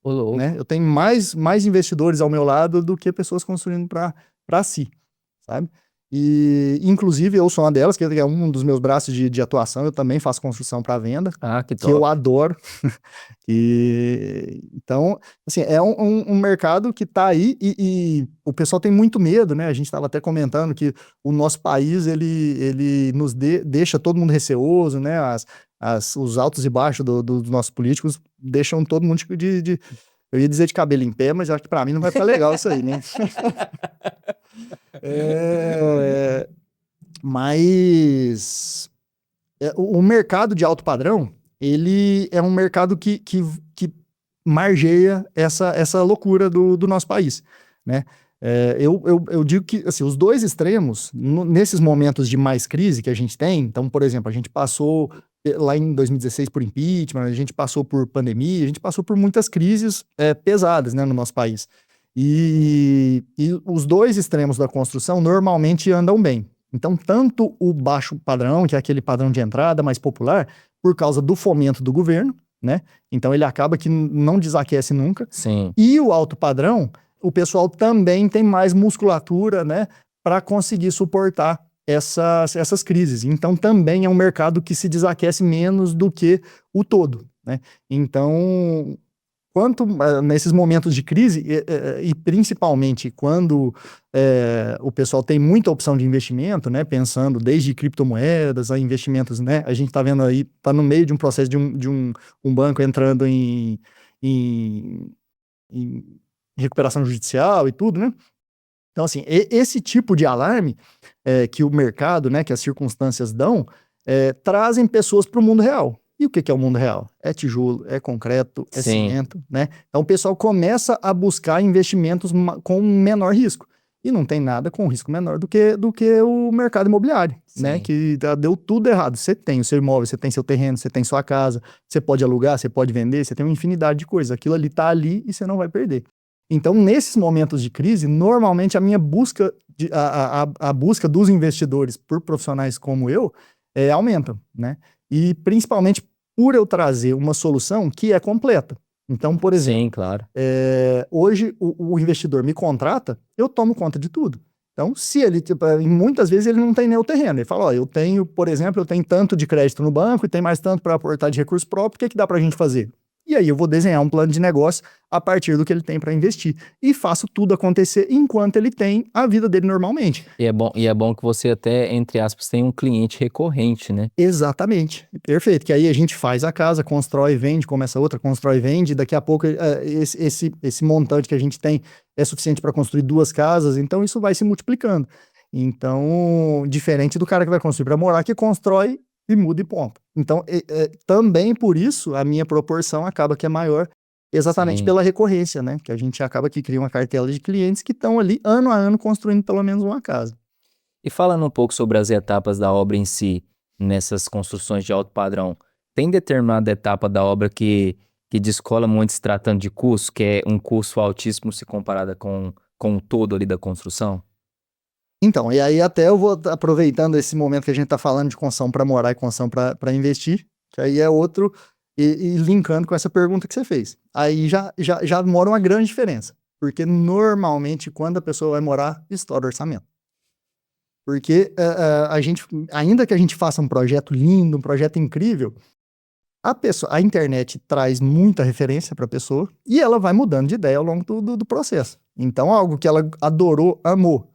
A: Ô, louco.
B: Né? Eu tenho mais investidores ao meu lado do que pessoas construindo para si, sabe? E, inclusive, eu sou uma delas, que é um dos meus braços de atuação. Eu também faço construção para venda,
A: Que
B: que eu
A: top.
B: adoro. Então, assim, é um mercado que está aí e o pessoal tem muito medo, né? A gente estava até comentando que o nosso país, ele nos deixa todo mundo receoso, né? Os altos e baixos dos nossos políticos deixam todo mundo eu ia dizer de cabelo em pé, mas acho que para mim não vai ficar legal isso aí, né? Mas o mercado de alto padrão, ele é um mercado que margeia essa loucura do nosso país, né? Eu digo que assim, os 2 extremos, nesses momentos de mais crise que a gente tem, então, por exemplo, a gente passou lá em 2016 por impeachment, a gente passou por pandemia, a gente passou por muitas crises pesadas, né, no nosso país. E os 2 extremos da construção normalmente andam bem. Então, tanto o baixo padrão, que é aquele padrão de entrada mais popular, por causa do fomento do governo, né? Então, ele acaba que não desaquece nunca.
A: Sim.
B: E o alto padrão, o pessoal também tem mais musculatura, né, para conseguir suportar essas crises. Então, também é um mercado que se desaquece menos do que o todo, né? Então, nesses momentos de crise, e principalmente quando o pessoal tem muita opção de investimento, né, pensando desde criptomoedas a investimentos, né, a gente está vendo aí, está no meio de um processo de um banco entrando em recuperação judicial e tudo, né? Então, assim, esse tipo de alarme que o mercado, né, que as circunstâncias dão, trazem pessoas para o mundo real. E o que é o mundo real? É tijolo, é concreto, é cimento, né? Então o pessoal começa a buscar investimentos com menor risco. E não tem nada com risco menor do que o mercado imobiliário, né? Que deu tudo errado. Você tem o seu imóvel, você tem seu terreno, você tem sua casa, você pode alugar, você pode vender, você tem uma infinidade de coisas. Aquilo ali tá ali e você não vai perder. Então, nesses momentos de crise, normalmente a minha busca, a busca dos investidores por profissionais como eu, aumenta, né? E principalmente por eu trazer uma solução que é completa. Então, por exemplo,
A: Sim, claro.
B: Hoje o investidor me contrata, eu tomo conta de tudo. Então, se ele, muitas vezes ele não tem nem o terreno, ele fala, ó, eu tenho, por exemplo, eu tenho tanto de crédito no banco e tem mais tanto para aportar de recurso próprio, o que dá para a gente fazer? E aí eu vou desenhar um plano de negócio a partir do que ele tem para investir. E faço tudo acontecer enquanto ele tem a vida dele normalmente.
A: E é bom que você até, entre aspas, tem um cliente recorrente, né?
B: Exatamente. Perfeito. Que aí a gente faz a casa, constrói, vende, começa outra, constrói, vende. Daqui a pouco esse montante que a gente tem é suficiente para construir 2 casas. Então isso vai se multiplicando. Então, diferente do cara que vai construir para morar, que constrói e muda e ponto. Então, também por isso, a minha proporção acaba que é maior, exatamente pela recorrência, né? Que a gente acaba que cria uma cartela de clientes que estão ali, ano a ano, construindo pelo menos uma casa.
A: E falando um pouco sobre as etapas da obra em si, nessas construções de alto padrão, tem determinada etapa da obra que descola muito se tratando de custo, que é um custo altíssimo se comparada com o todo ali da construção?
B: Então, e aí até eu vou aproveitando esse momento que a gente está falando de construção para morar e construção para investir, que aí é outro, e linkando com essa pergunta que você fez. Aí já mora uma grande diferença, porque normalmente quando a pessoa vai morar, estoura o orçamento. Porque a gente, ainda que a gente faça um projeto lindo, um projeto incrível, a internet traz muita referência para a pessoa e ela vai mudando de ideia ao longo do processo. Então, algo que ela adorou, amou,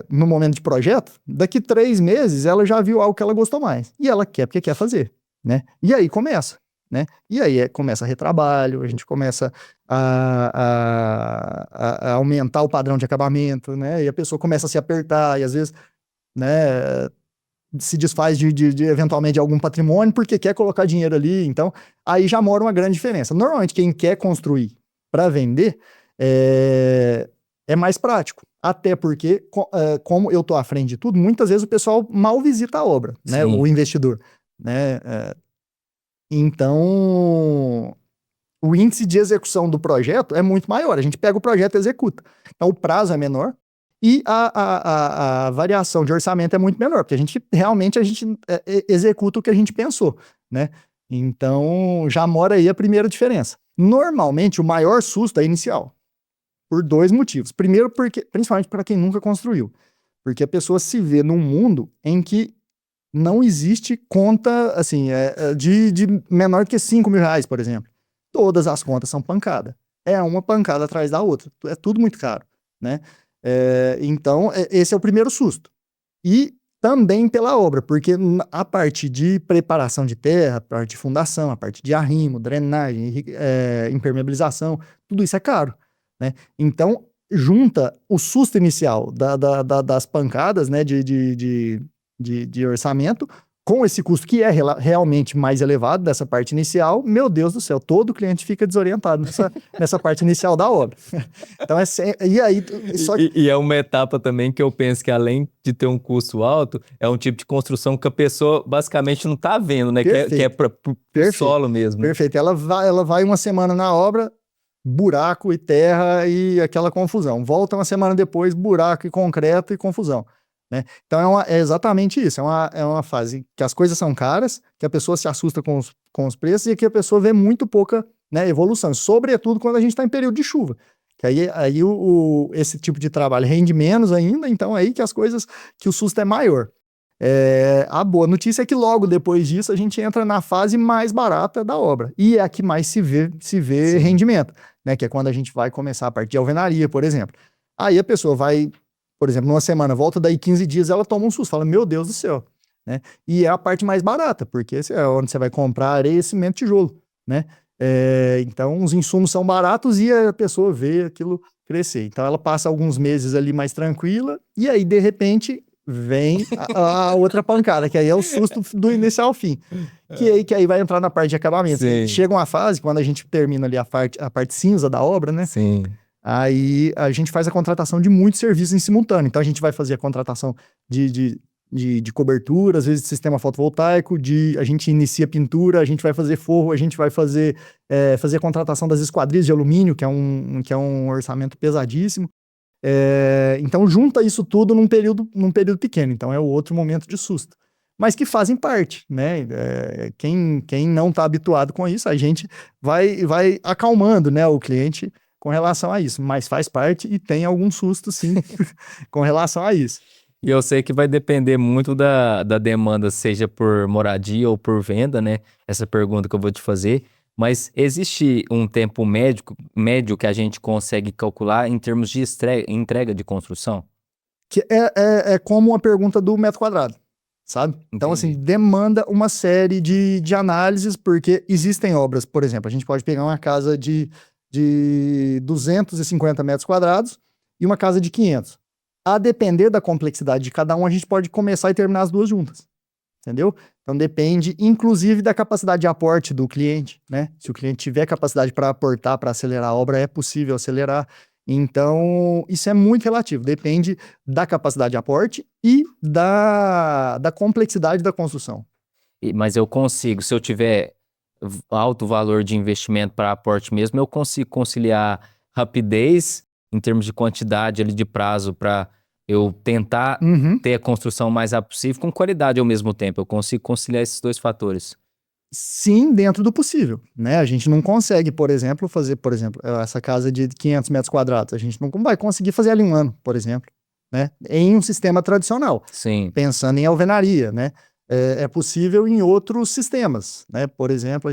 B: no momento de projeto, daqui 3 meses ela já viu algo que ela gostou mais. E ela quer porque quer fazer, né? E aí começa, né? E aí começa retrabalho, a gente começa a aumentar o padrão de acabamento, né? E a pessoa começa a se apertar e às vezes, né, se desfaz de eventualmente de algum patrimônio porque quer colocar dinheiro ali. Então, aí já mora uma grande diferença. Normalmente, quem quer construir para vender é mais prático. Até porque, como eu estou à frente de tudo, muitas vezes o pessoal mal visita a obra, né?
A: Sim.
B: O investidor, né? Então, o índice de execução do projeto é muito maior. A gente pega o projeto e executa. Então, o prazo é menor e a variação de orçamento é muito menor, porque a gente executa o que a gente pensou, né? Então, já mora aí a primeira diferença. Normalmente, o maior susto é inicial, por dois motivos. Primeiro, porque, principalmente para quem nunca construiu, porque a pessoa se vê num mundo em que não existe conta, assim, de menor que R$ 5.000, por exemplo. Todas as contas são pancada. É uma pancada atrás da outra. É tudo muito caro, né? Então, esse é o primeiro susto. E também pela obra, porque a parte de preparação de terra, a parte de fundação, a parte de arrimo, drenagem, impermeabilização, tudo isso é caro, né? Então, junta o susto inicial das pancadas, né, de orçamento, com esse custo que é realmente mais elevado dessa parte inicial. Meu Deus do céu, todo cliente fica desorientado nessa parte inicial da obra. Então, e aí...
A: E é uma etapa também que eu penso que, além de ter um custo alto, é um tipo de construção que a pessoa basicamente não está vendo, né? Que é para o solo mesmo.
B: Perfeito. Ela vai uma semana na obra, buraco e terra e aquela confusão. Volta uma semana depois, buraco e concreto e confusão, né? Então é exatamente isso. É uma fase que as coisas são caras, que a pessoa se assusta com os preços e que a pessoa vê muito pouca, né, evolução, sobretudo quando a gente está em período de chuva. Que aí esse tipo de trabalho rende menos ainda, então é aí que o susto é maior. A boa notícia é que logo depois disso a gente entra na fase mais barata da obra, e é a que mais se vê rendimento, né? Que é quando a gente vai começar a parte de alvenaria, por exemplo. Aí a pessoa vai, por exemplo, numa semana, volta daí 15 dias, ela toma um susto, fala, meu Deus do céu, né? E é a parte mais barata, porque é onde você vai comprar areia, cimento, tijolo, né? Então os insumos são baratos e a pessoa vê aquilo crescer. Então ela passa alguns meses ali mais tranquila, e aí de repente vem a outra pancada, que aí é o susto do início ao fim. Que aí vai entrar na parte de acabamento. Chega uma fase, quando a gente termina ali a parte cinza da obra, né?
A: Sim.
B: Aí a gente faz a contratação de muitos serviços em simultâneo. Então a gente vai fazer a contratação de cobertura, às vezes de sistema fotovoltaico, a gente inicia pintura, a gente vai fazer forro, a gente vai fazer a contratação das esquadrias de alumínio, que é um orçamento pesadíssimo. Então junta isso tudo num período pequeno. Então é o outro momento de susto. Mas que fazem parte, né? Quem não está habituado com isso, a gente vai acalmando, né, o cliente com relação a isso. Mas faz parte e tem algum susto, sim, com relação a isso.
A: E eu sei que vai depender muito da demanda, seja por moradia ou por venda, né? Essa pergunta que eu vou te fazer. Mas existe um tempo médio que a gente consegue calcular em termos de entrega de construção?
B: Que é como a pergunta do metro quadrado, sabe? Então, assim, demanda uma série de análises, porque existem obras, por exemplo, a gente pode pegar uma casa de 250 metros quadrados e uma casa de 500. A depender da complexidade de cada um, a gente pode começar e terminar as duas juntas. Entendeu? Então depende, inclusive, da capacidade de aporte do cliente, né? Se o cliente tiver capacidade para aportar, para acelerar a obra, é possível acelerar. Então, isso é muito relativo. Depende da capacidade de aporte e da complexidade da construção.
A: Mas eu consigo, se eu tiver alto valor de investimento para aporte mesmo, eu consigo conciliar rapidez em termos de quantidade ali de prazo para eu tentar ter a construção mais rápido possível com qualidade ao mesmo tempo. Eu consigo conciliar esses dois fatores.
B: Sim, dentro do possível, né? A gente não consegue, por exemplo, fazer, essa casa de 500 metros quadrados. A gente não vai conseguir fazer ali um ano, por exemplo, né? Em um sistema tradicional.
A: Sim.
B: Pensando em alvenaria, né? É possível em outros sistemas, né? Por exemplo,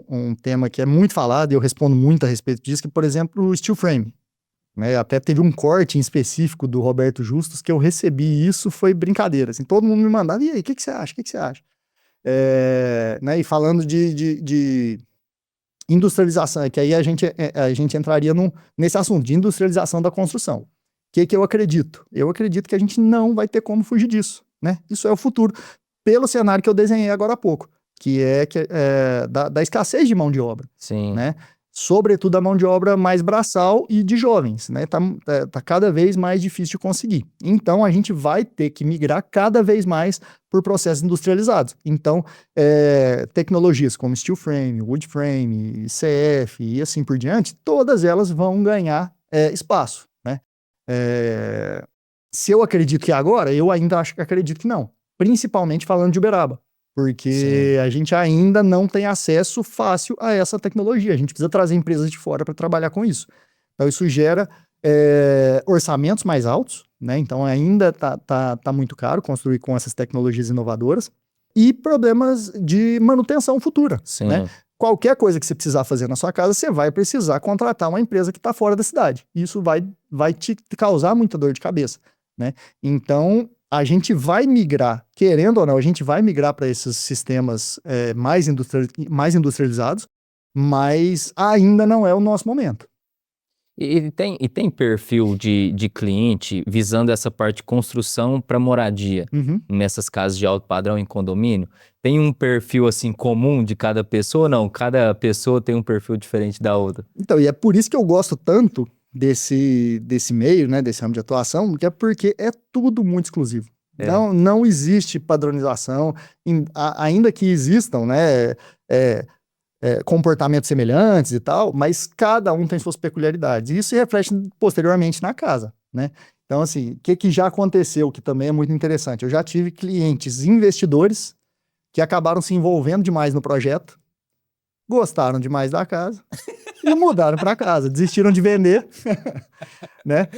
B: um tema que é muito falado, e eu respondo muito a respeito disso, que, por exemplo, o steel frame. Né? Até teve um corte em específico do Roberto Justus que eu recebi, isso foi brincadeira, assim, todo mundo me mandava, e aí, o que você acha, o que você acha? Né? E falando de industrialização, que aí a gente entraria nesse assunto de industrialização da construção. O que eu acredito? Eu acredito que a gente não vai ter como fugir disso, né? Isso é o futuro, pelo cenário que eu desenhei agora há pouco, que é da escassez de mão de obra.
A: Sim.
B: Né? sobretudo a mão de obra mais braçal e de jovens, né? Tá cada vez mais difícil de conseguir. Então, a gente vai ter que migrar cada vez mais por processos industrializados. Então, tecnologias como steel frame, wood frame, CF e assim por diante, todas elas vão ganhar espaço, né? Se eu acredito que é agora, eu ainda acredito que não. Principalmente falando de Uberaba. Porque a gente ainda não tem acesso fácil a essa tecnologia. A gente precisa trazer empresas de fora para trabalhar com isso. Então, isso gera orçamentos mais altos, né? Então, ainda tá muito caro construir com essas tecnologias inovadoras. E problemas de manutenção futura, né? Qualquer coisa que você precisar fazer na sua casa, você vai precisar contratar uma empresa que está fora da cidade. Isso vai te causar muita dor de cabeça, né? Então, a gente vai migrar, querendo ou não, a gente vai migrar para esses sistemas mais industrializados, mas ainda não é o nosso momento.
A: E tem perfil de cliente visando essa parte de construção para moradia, nessas casas de alto padrão em condomínio? Tem um perfil assim comum de cada pessoa ou não? Cada pessoa tem um perfil diferente da outra?
B: Então, e é por isso que eu gosto tanto desse meio, né, desse ramo de atuação, que é porque é tudo muito exclusivo. Não existe padronização, ainda que existam, né, comportamentos semelhantes e tal, mas cada um tem suas peculiaridades. E isso se reflete posteriormente na casa, né? Então, assim, o que já aconteceu, que também é muito interessante? Eu já tive clientes investidores que acabaram se envolvendo demais no projeto, gostaram demais da casa e mudaram para casa, desistiram de vender, né?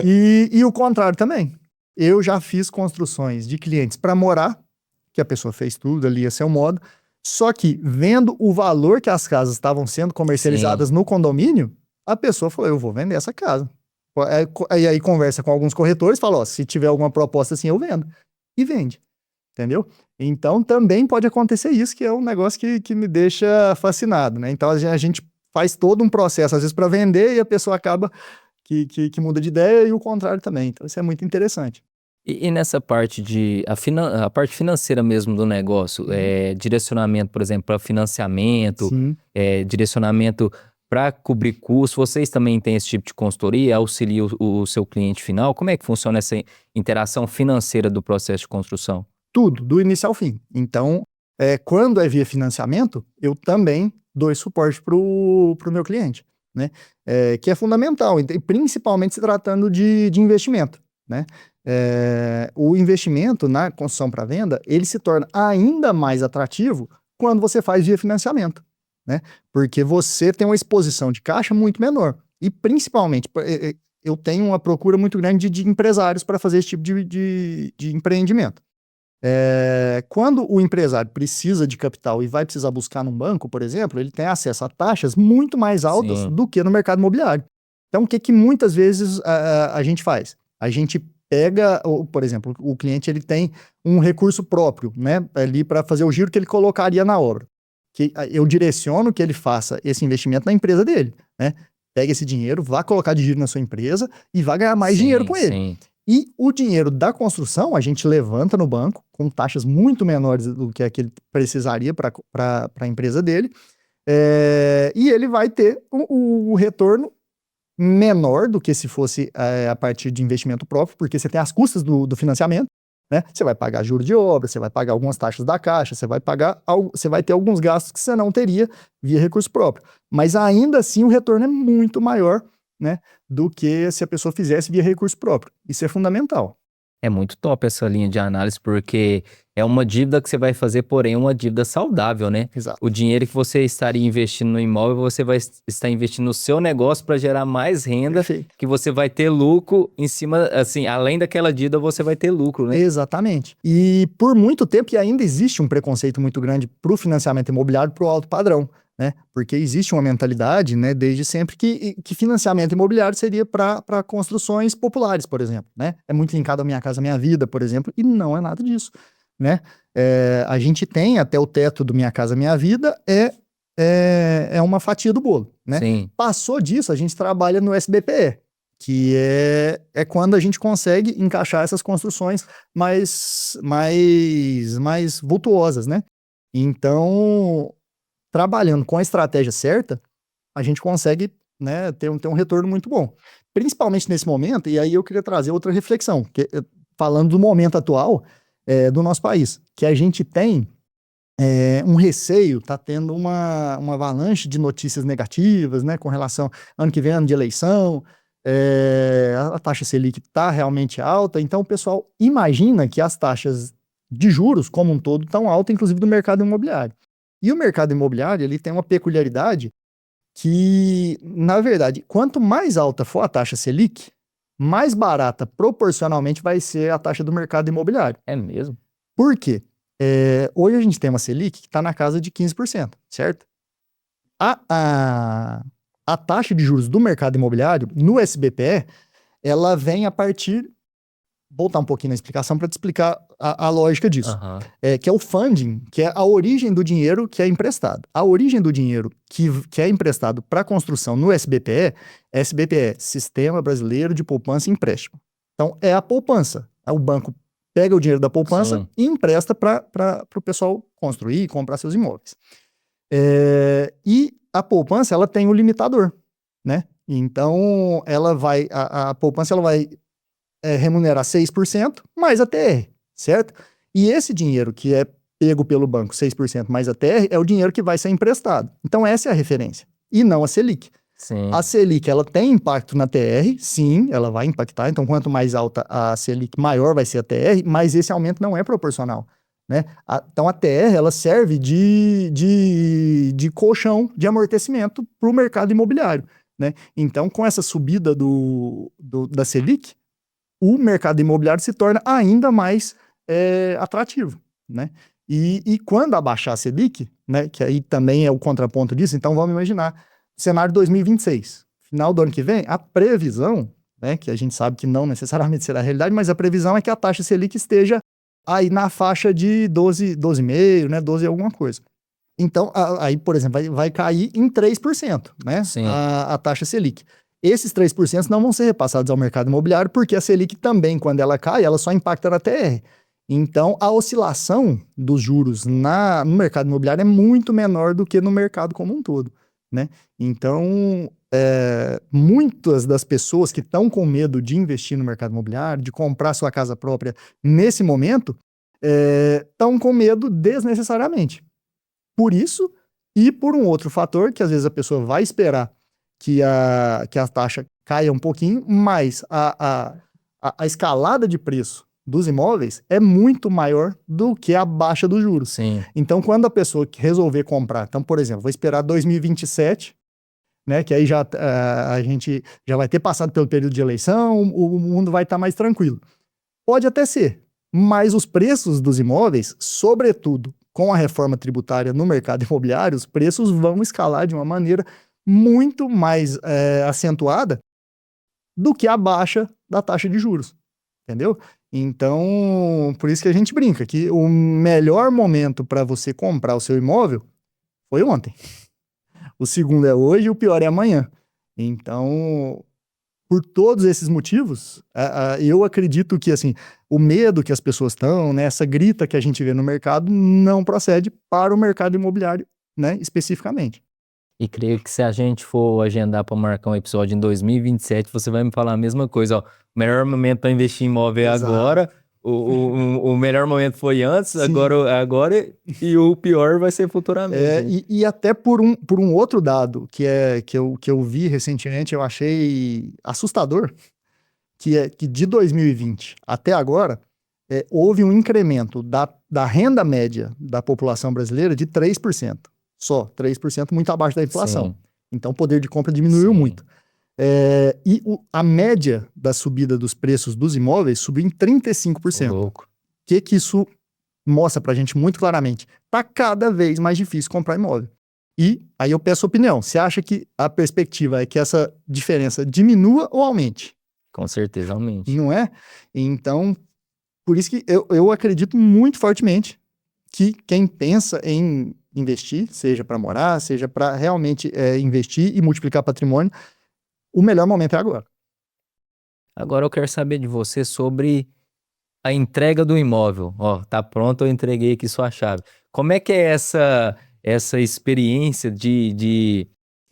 B: E o contrário também. Eu já fiz construções de clientes para morar, que a pessoa fez tudo ali a seu modo, só que vendo o valor que as casas estavam sendo comercializadas no condomínio, a pessoa falou, eu vou vender essa casa. E aí conversa com alguns corretores, fala, ó, se tiver alguma proposta assim, eu vendo. E vende, entendeu? Então também pode acontecer isso, que é um negócio que me deixa fascinado, né? Então a gente faz todo um processo, às vezes, para vender, e a pessoa acaba que muda de ideia, e o contrário também. Então isso é muito interessante.
A: E nessa parte a parte financeira mesmo do negócio, direcionamento, por exemplo, para financiamento, direcionamento para cobrir custos, vocês também têm esse tipo de consultoria, auxilia o seu cliente final? Como é que funciona essa interação financeira do processo de construção?
B: Tudo, do início ao fim. Então, quando é via financiamento, eu também dou esse suporte para o meu cliente, né? Que é fundamental, principalmente se tratando de investimento, né? O investimento na construção para venda, ele se torna ainda mais atrativo quando você faz via financiamento, né? Porque você tem uma exposição de caixa muito menor. E principalmente, eu tenho uma procura muito grande de empresários para fazer esse tipo de empreendimento. Quando o empresário precisa de capital e vai precisar buscar num banco, por exemplo, ele tem acesso a taxas muito mais altas do que no mercado imobiliário. Então, o que muitas vezes a gente faz? A gente pega, por exemplo, o cliente ele tem um recurso próprio, né, ali para fazer o giro que ele colocaria na obra. Que eu direciono que ele faça esse investimento na empresa dele, né? Pega esse dinheiro, vá colocar de giro na sua empresa e vá ganhar mais dinheiro com ele. E o dinheiro da construção a gente levanta no banco com taxas muito menores do que ele precisaria para a empresa dele, e ele vai ter o retorno menor do que se fosse a partir de investimento próprio, porque você tem as custas do financiamento, né? Você vai pagar juros de obra, você vai pagar algumas taxas da Caixa, você vai ter alguns gastos que você não teria via recurso próprio. Mas ainda assim o retorno é muito maior, né, do que se a pessoa fizesse via recurso próprio. Isso é fundamental.
A: É muito top essa linha de análise, porque é uma dívida que você vai fazer, porém uma dívida saudável, né?
B: Exato.
A: O dinheiro que você estaria investindo no imóvel, você vai estar investindo no seu negócio para gerar mais renda, que você vai ter lucro em cima, assim, além daquela dívida, você vai ter lucro, né?
B: Exatamente. E por muito tempo, e ainda existe um preconceito muito grande para o financiamento imobiliário para o alto padrão, né? Porque existe uma mentalidade, né, desde sempre que financiamento imobiliário seria para construções populares, por exemplo, né? É muito linkado à Minha Casa Minha Vida, por exemplo, e não é nada disso, né? A gente tem até o teto do Minha Casa Minha Vida, é uma fatia do bolo, né?
A: Sim.
B: Passou disso, a gente trabalha no SBPE, que é quando a gente consegue encaixar essas construções mais vultuosas, né? Então, trabalhando com a estratégia certa, a gente consegue, né, ter um retorno muito bom. Principalmente nesse momento, e aí eu queria trazer outra reflexão, falando do momento atual do nosso país, que a gente tem um receio, está tendo uma avalanche de notícias negativas, né, com relação ano que vem, ano de eleição, a taxa Selic está realmente alta, então o pessoal imagina que as taxas de juros como um todo estão altas, inclusive do mercado imobiliário. E o mercado imobiliário ele tem uma peculiaridade que, na verdade, quanto mais alta for a taxa Selic, mais barata proporcionalmente vai ser a taxa do mercado imobiliário.
A: É mesmo?
B: Por quê? Hoje a gente tem uma Selic que está na casa de 15%, certo? A taxa de juros do mercado imobiliário, no SBPE, ela vem a partir... Voltar um pouquinho na explicação para te explicar a lógica disso.
A: Aham.
B: Que é o funding, que é a origem do dinheiro que é emprestado. A origem do dinheiro que é emprestado para a construção no SBPE, Sistema Brasileiro de Poupança e Empréstimo. Então, é a poupança. O banco pega o dinheiro da poupança
A: Sim.
B: e empresta para o pessoal construir e comprar seus imóveis. E a poupança, ela tem um limitador, né? Então, a poupança ela vai remunerar 6% mais a TR, certo? E esse dinheiro que é pego pelo banco, 6% mais a TR, é o dinheiro que vai ser emprestado. Então, essa é a referência, e não a Selic.
A: Sim.
B: A Selic, ela tem impacto na TR, sim, ela vai impactar, então quanto mais alta a Selic, maior vai ser a TR, mas esse aumento não é proporcional, né? Então, a TR, ela serve de colchão de amortecimento para o mercado imobiliário, né? Então, com essa subida da Selic, o mercado imobiliário se torna ainda mais atrativo, né? E quando abaixar a Selic, né, que aí também é o contraponto disso, então vamos imaginar, cenário 2026, final do ano que vem, a previsão, né, que a gente sabe que não necessariamente será a realidade, mas a previsão é que a taxa Selic esteja aí na faixa de 12,5, né, 12 alguma coisa. Então, aí, por exemplo, vai cair em 3%, né,
A: Sim.
B: a taxa Selic. Esses 3% não vão ser repassados ao mercado imobiliário, porque a Selic também, quando ela cai, ela só impacta na TR. Então, a oscilação dos juros no mercado imobiliário é muito menor do que no mercado como um todo, né? Então, muitas das pessoas que estão com medo de investir no mercado imobiliário, de comprar sua casa própria nesse momento, estão com medo desnecessariamente. Por isso, e por um outro fator, que às vezes a pessoa vai esperar que a taxa caia um pouquinho, mas a escalada de preço dos imóveis é muito maior do que a baixa dos juros.
A: Sim.
B: Então, quando a pessoa resolver comprar, então, por exemplo, vou esperar 2027, né, que aí a gente já vai ter passado pelo período de eleição, o mundo vai estar mais tranquilo. Pode até ser, mas os preços dos imóveis, sobretudo com a reforma tributária no mercado imobiliário, os preços vão escalar de uma maneira muito mais acentuada do que a baixa da taxa de juros, entendeu? Então, por isso que a gente brinca que o melhor momento para você comprar o seu imóvel foi ontem. O segundo é hoje e o pior é amanhã. Então, por todos esses motivos, eu acredito que assim, o medo que as pessoas estão, né, essa grita que a gente vê no mercado, não procede para o mercado imobiliário, né, especificamente.
A: E creio que se a gente for agendar para marcar um episódio em 2027, você vai me falar a mesma coisa, ó. O melhor momento para investir em imóvel é
B: Exato.
A: agora, o melhor momento foi antes,
B: Sim.
A: agora, e o pior vai ser futuramente.
B: E até por um outro dado que eu vi recentemente, eu achei assustador, que é que de 2020 até agora, houve um incremento da renda média da população brasileira de 3%. Só 3%, muito abaixo da inflação.
A: Sim.
B: Então o poder de compra diminuiu
A: Sim.
B: muito. E a média da subida dos preços dos imóveis subiu em 35%.
A: Louco.
B: O que isso mostra pra gente muito claramente? Tá cada vez mais difícil comprar imóvel. E aí eu peço a opinião. Você acha que a perspectiva é que essa diferença diminua ou aumente?
A: Com certeza, aumente.
B: Não é? Então, por isso que eu acredito muito fortemente que quem pensa em investir, seja para morar, seja para realmente investir e multiplicar patrimônio, o melhor momento é agora.
A: Agora eu quero saber de você sobre a entrega do imóvel. Ó, tá pronto, eu entreguei aqui sua chave. Como é que é essa experiência de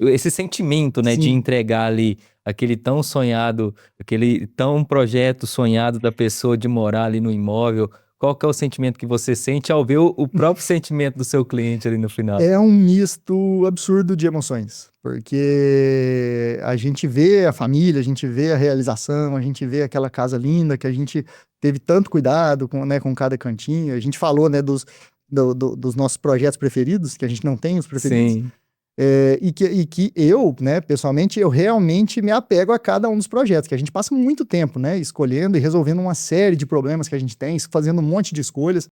A: esse sentimento, né, de
B: Sim.
A: entregar ali aquele tão sonhado, aquele tão projeto sonhado da pessoa de morar ali no imóvel. Qual que é o sentimento que você sente ao ver o próprio sentimento do seu cliente ali no final?
B: É um misto absurdo de emoções, porque a gente vê a família, a gente vê a realização, a gente vê aquela casa linda que a gente teve tanto cuidado com, né, com cada cantinho. A gente falou, né, dos nossos projetos preferidos, que a gente não tem os preferidos.
A: Sim,
B: E que eu, né, pessoalmente, eu realmente me apego a cada um dos projetos, que a gente passa muito tempo, né, escolhendo e resolvendo uma série de problemas que a gente tem, fazendo um monte de escolhas.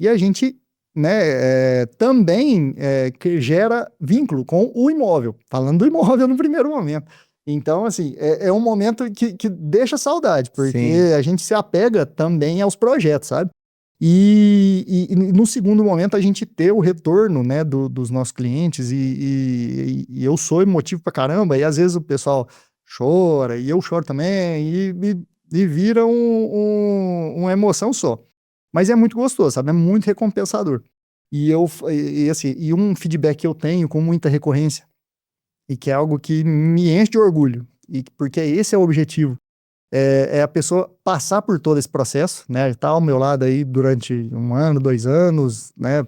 B: E a gente, né, também que gera vínculo com o imóvel, falando do imóvel no primeiro momento. Então, assim, é um momento que deixa saudade, porque
A: sim.
B: a gente se apega também aos projetos, sabe? E no segundo momento a gente ter o retorno, né, dos nossos clientes e eu sou emotivo pra caramba, e às vezes o pessoal chora, e eu choro também, e vira uma emoção só. Mas é muito gostoso, sabe? É muito recompensador. Assim, e um feedback que eu tenho com muita recorrência, e que é algo que me enche de orgulho, e porque esse é o objetivo, é a pessoa passar por todo esse processo, né? Estar ao meu lado aí durante 1 ano, 2 anos, né?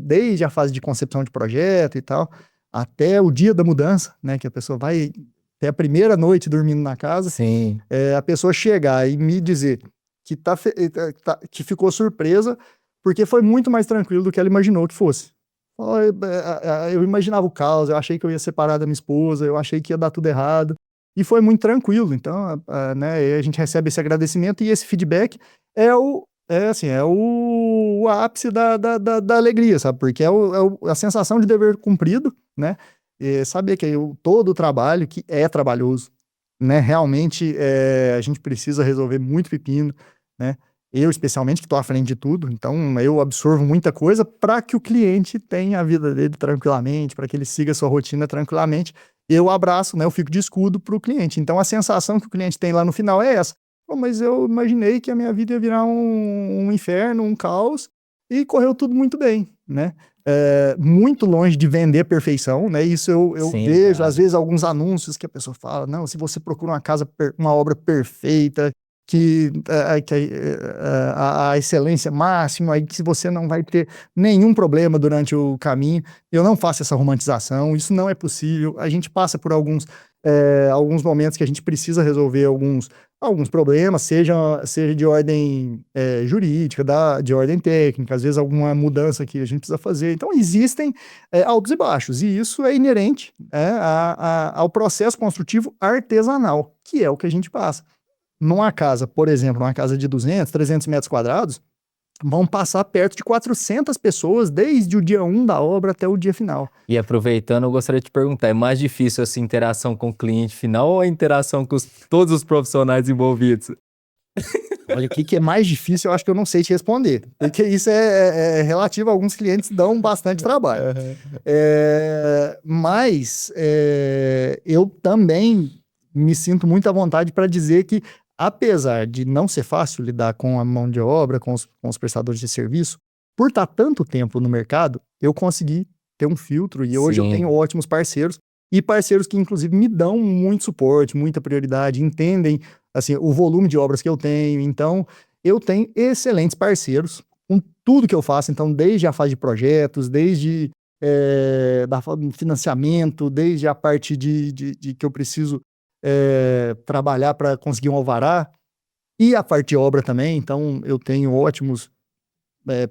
B: Desde a fase de concepção de projeto e tal, até o dia da mudança, né? Que a pessoa vai ter a primeira noite dormindo na casa,
A: Sim.
B: a pessoa chegar e me dizer que, que ficou surpresa porque foi muito mais tranquilo do que ela imaginou que fosse. Eu imaginava o caos, eu achei que eu ia separar da minha esposa, eu achei que ia dar tudo errado. E foi muito tranquilo. Então, né, a gente recebe esse agradecimento e esse feedback é o ápice da alegria, sabe? Porque a sensação de dever cumprido, né? E saber que todo o trabalho que é trabalhoso, né? Realmente, a gente precisa resolver muito pepino, né? Eu, especialmente, que estou à frente de tudo, então eu absorvo muita coisa para que o cliente tenha a vida dele tranquilamente, para que ele siga a sua rotina tranquilamente. Eu abraço, né? Eu fico de escudo para o cliente. Então a sensação que o cliente tem lá no final é essa. Pô, mas eu imaginei que a minha vida ia virar um inferno, um caos, e correu tudo muito bem, né? Muito longe de vender perfeição, né? Isso eu
A: Sim,
B: vejo, às
A: claro.
B: vezes, alguns anúncios que a pessoa fala, não, se você procura uma casa, uma obra perfeita, que a excelência máxima, aí que você não vai ter nenhum problema durante o caminho. Eu não faço essa romantização, isso não é possível. A gente passa por alguns momentos que a gente precisa resolver alguns problemas, seja de ordem jurídica, de ordem técnica, às vezes alguma mudança que a gente precisa fazer. Então, existem altos e baixos, e isso é inerente ao processo construtivo artesanal, que é o que a gente passa. Numa casa, por exemplo, numa casa de 200, 300 metros quadrados, vão passar perto de 400 pessoas desde o dia 1 da obra até o dia final.
A: E aproveitando, eu gostaria de te perguntar, é mais difícil essa interação com o cliente final ou a interação com todos os profissionais envolvidos?
B: Olha, o que é mais difícil, eu acho que eu não sei te responder, porque isso é relativo, alguns clientes dão bastante trabalho. Mas eu também me sinto muito à vontade para dizer que, apesar de não ser fácil lidar com a mão de obra, com os prestadores de serviço, por estar tanto tempo no mercado, eu consegui ter um filtro e hoje eu tenho
A: Sim,
B: ótimos parceiros e parceiros que, inclusive, me dão muito suporte, muita prioridade, entendem assim, o volume de obras que eu tenho. Então, eu tenho excelentes parceiros com tudo que eu faço. Então, desde a fase de projetos, desde do financiamento, desde a parte de que eu preciso trabalhar para conseguir um alvará, e a parte de obra também. Então, eu tenho ótimos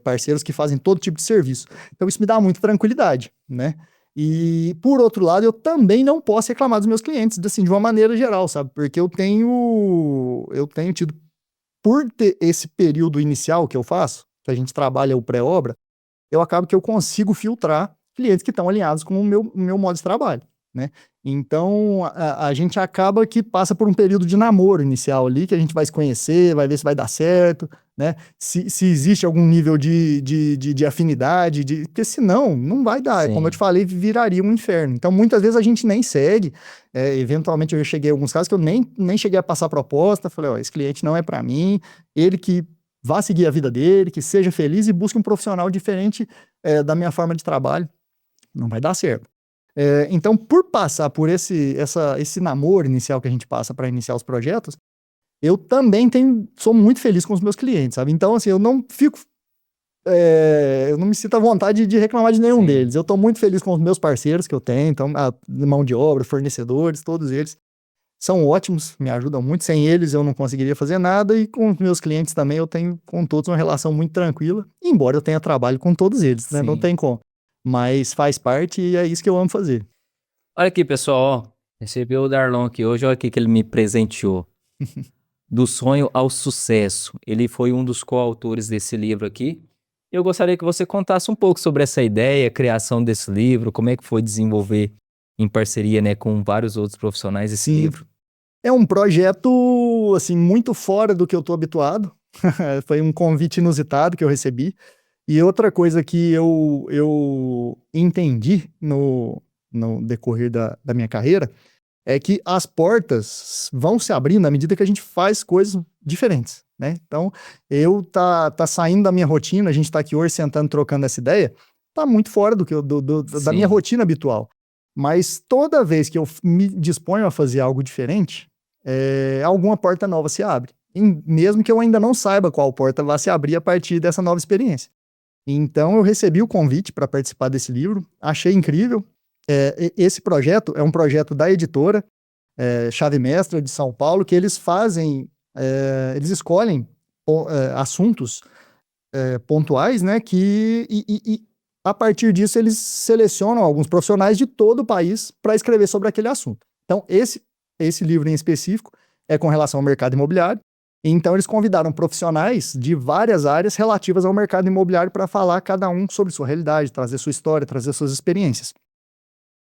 B: parceiros que fazem todo tipo de serviço. Então, isso me dá muita tranquilidade, né? E, por outro lado, eu também não posso reclamar dos meus clientes, assim, de uma maneira geral, sabe? Porque eu tenho tido, por ter esse período inicial que eu faço, que a gente trabalha o pré-obra, eu acabo que eu consigo filtrar clientes que estão alinhados com o meu modo de trabalho, né? Então, a gente acaba que passa por um período de namoro inicial ali, que a gente vai se conhecer, vai ver se vai dar certo, né? Se existe algum nível de afinidade, porque senão não vai dar. Como eu te
A: sim.
B: falei, viraria um inferno. Então, muitas vezes a gente nem segue. Eventualmente, eu cheguei a alguns casos que eu nem cheguei a passar proposta. Falei, ó, esse cliente não é para mim, ele que vá seguir a vida dele, que seja feliz e busque um profissional diferente da minha forma de trabalho. Não vai dar certo. Então, por passar por esse namoro inicial que a gente passa para iniciar os projetos, eu também sou muito feliz com os meus clientes, sabe? Então, assim, eu não me sinto à vontade de reclamar de nenhum deles. Eu estou muito feliz com os meus parceiros que eu tenho, então, a mão de obra, fornecedores, todos eles são ótimos, me ajudam muito. Sem eles eu não conseguiria fazer nada, e com os meus clientes também eu tenho com todos uma relação muito tranquila, embora eu tenha trabalho com todos eles, né? Não tem como. Mas faz parte e é isso que eu amo fazer.
A: Olha aqui, pessoal, ó, recebi o Darlon aqui hoje, olha aqui que ele me presenteou. Do sonho ao sucesso. Ele foi um dos coautores desse livro aqui. Eu gostaria que você contasse um pouco sobre essa ideia, a criação desse livro, como é que foi desenvolver em parceria, né, com vários outros profissionais esse livro.
B: É um projeto, assim, muito fora do que eu tô habituado. Foi um convite inusitado que eu recebi. E outra coisa que eu entendi no decorrer da minha carreira é que as portas vão se abrindo à medida que a gente faz coisas diferentes, né? Então, tá saindo da minha rotina, a gente tá aqui hoje sentando, trocando essa ideia, tá muito fora da minha rotina habitual. Mas toda vez que eu me disponho a fazer algo diferente, alguma porta nova se abre. E mesmo que eu ainda não saiba qual porta vai se abrir a partir dessa nova experiência. Então, eu recebi o convite para participar desse livro, achei incrível. Esse projeto é um projeto da editora Chave Mestra de São Paulo, que eles fazem, eles escolhem assuntos pontuais, né, e a partir disso eles selecionam alguns profissionais de todo o país para escrever sobre aquele assunto. Então, esse livro em específico é com relação ao mercado imobiliário. Então, eles convidaram profissionais de várias áreas relativas ao mercado imobiliário para falar cada um sobre sua realidade, trazer sua história, trazer suas experiências.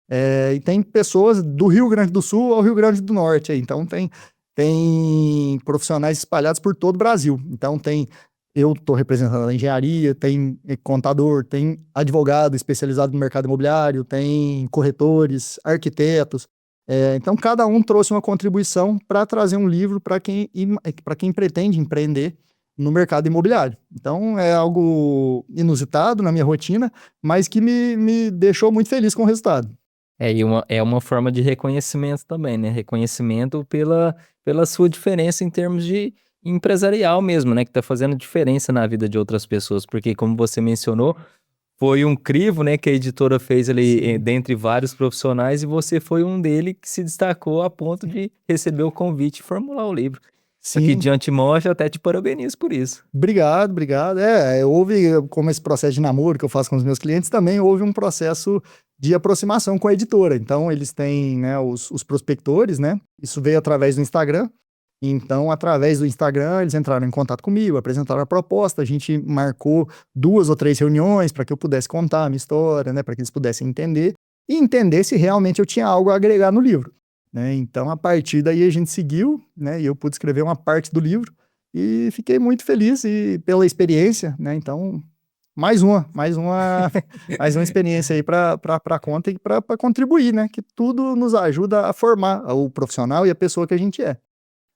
B: E tem pessoas do Rio Grande do Sul ao Rio Grande do Norte. Então, tem profissionais espalhados por todo o Brasil. Então, eu estou representando a engenharia, tem contador, tem advogado especializado no mercado imobiliário, tem corretores, arquitetos. Então, cada um trouxe uma contribuição para trazer um livro para quem pretende empreender no mercado imobiliário. Então, é algo inusitado na minha rotina, mas que me deixou muito feliz com o resultado.
A: É uma forma de reconhecimento também, né? Reconhecimento pela sua diferença em termos de empresarial mesmo, né? Que tá fazendo diferença na vida de outras pessoas, porque como você mencionou, foi um crivo, né, que a editora fez ali dentre vários profissionais, e você foi um dele que se destacou a ponto de receber o convite e formular o livro.
B: Sim.
A: Aqui de antemão, eu até te parabenizo por isso.
B: Obrigado. Houve, como esse processo de namoro que eu faço com os meus clientes, também houve um processo de aproximação com a editora. Então, eles têm, né, os prospectores, né? Isso veio através do Instagram. Então, através do Instagram, eles entraram em contato comigo, apresentaram a proposta, a gente marcou 2 ou 3 reuniões para que eu pudesse contar a minha história, né, para que eles pudessem entender, e entender se realmente eu tinha algo a agregar no livro, né? Então, a partir daí a gente seguiu, né, e eu pude escrever uma parte do livro, e fiquei muito feliz pela experiência, né? Então, mais uma experiência aí para conta e para contribuir, né? Que tudo nos ajuda a formar o profissional e a pessoa que a gente é.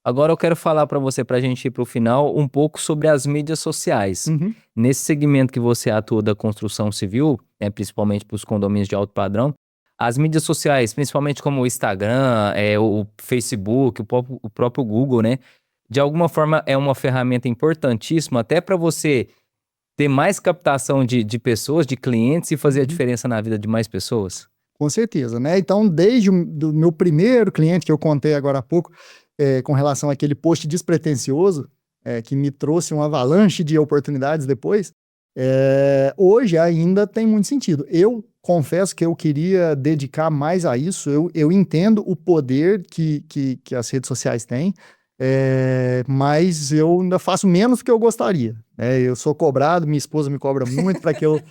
A: Agora eu quero falar para você, para a gente ir para o final, um pouco sobre as mídias sociais. Nesse segmento que você atua da construção civil, né, principalmente para os condomínios de alto padrão, as mídias sociais, principalmente como o Instagram, o Facebook, o próprio Google, né, de alguma forma é uma ferramenta importantíssima até para você ter mais captação de pessoas, de clientes, e fazer a diferença na vida de mais pessoas?
B: Com certeza, né? Então, desde o meu primeiro cliente que eu contei agora há pouco, com relação àquele post despretensioso, que me trouxe uma avalanche de oportunidades depois, hoje ainda tem muito sentido. Eu confesso que eu queria dedicar mais a isso. Eu entendo o poder que as redes sociais têm, mas eu ainda faço menos do que eu gostaria. Eu sou cobrado, minha esposa me cobra muito para que eu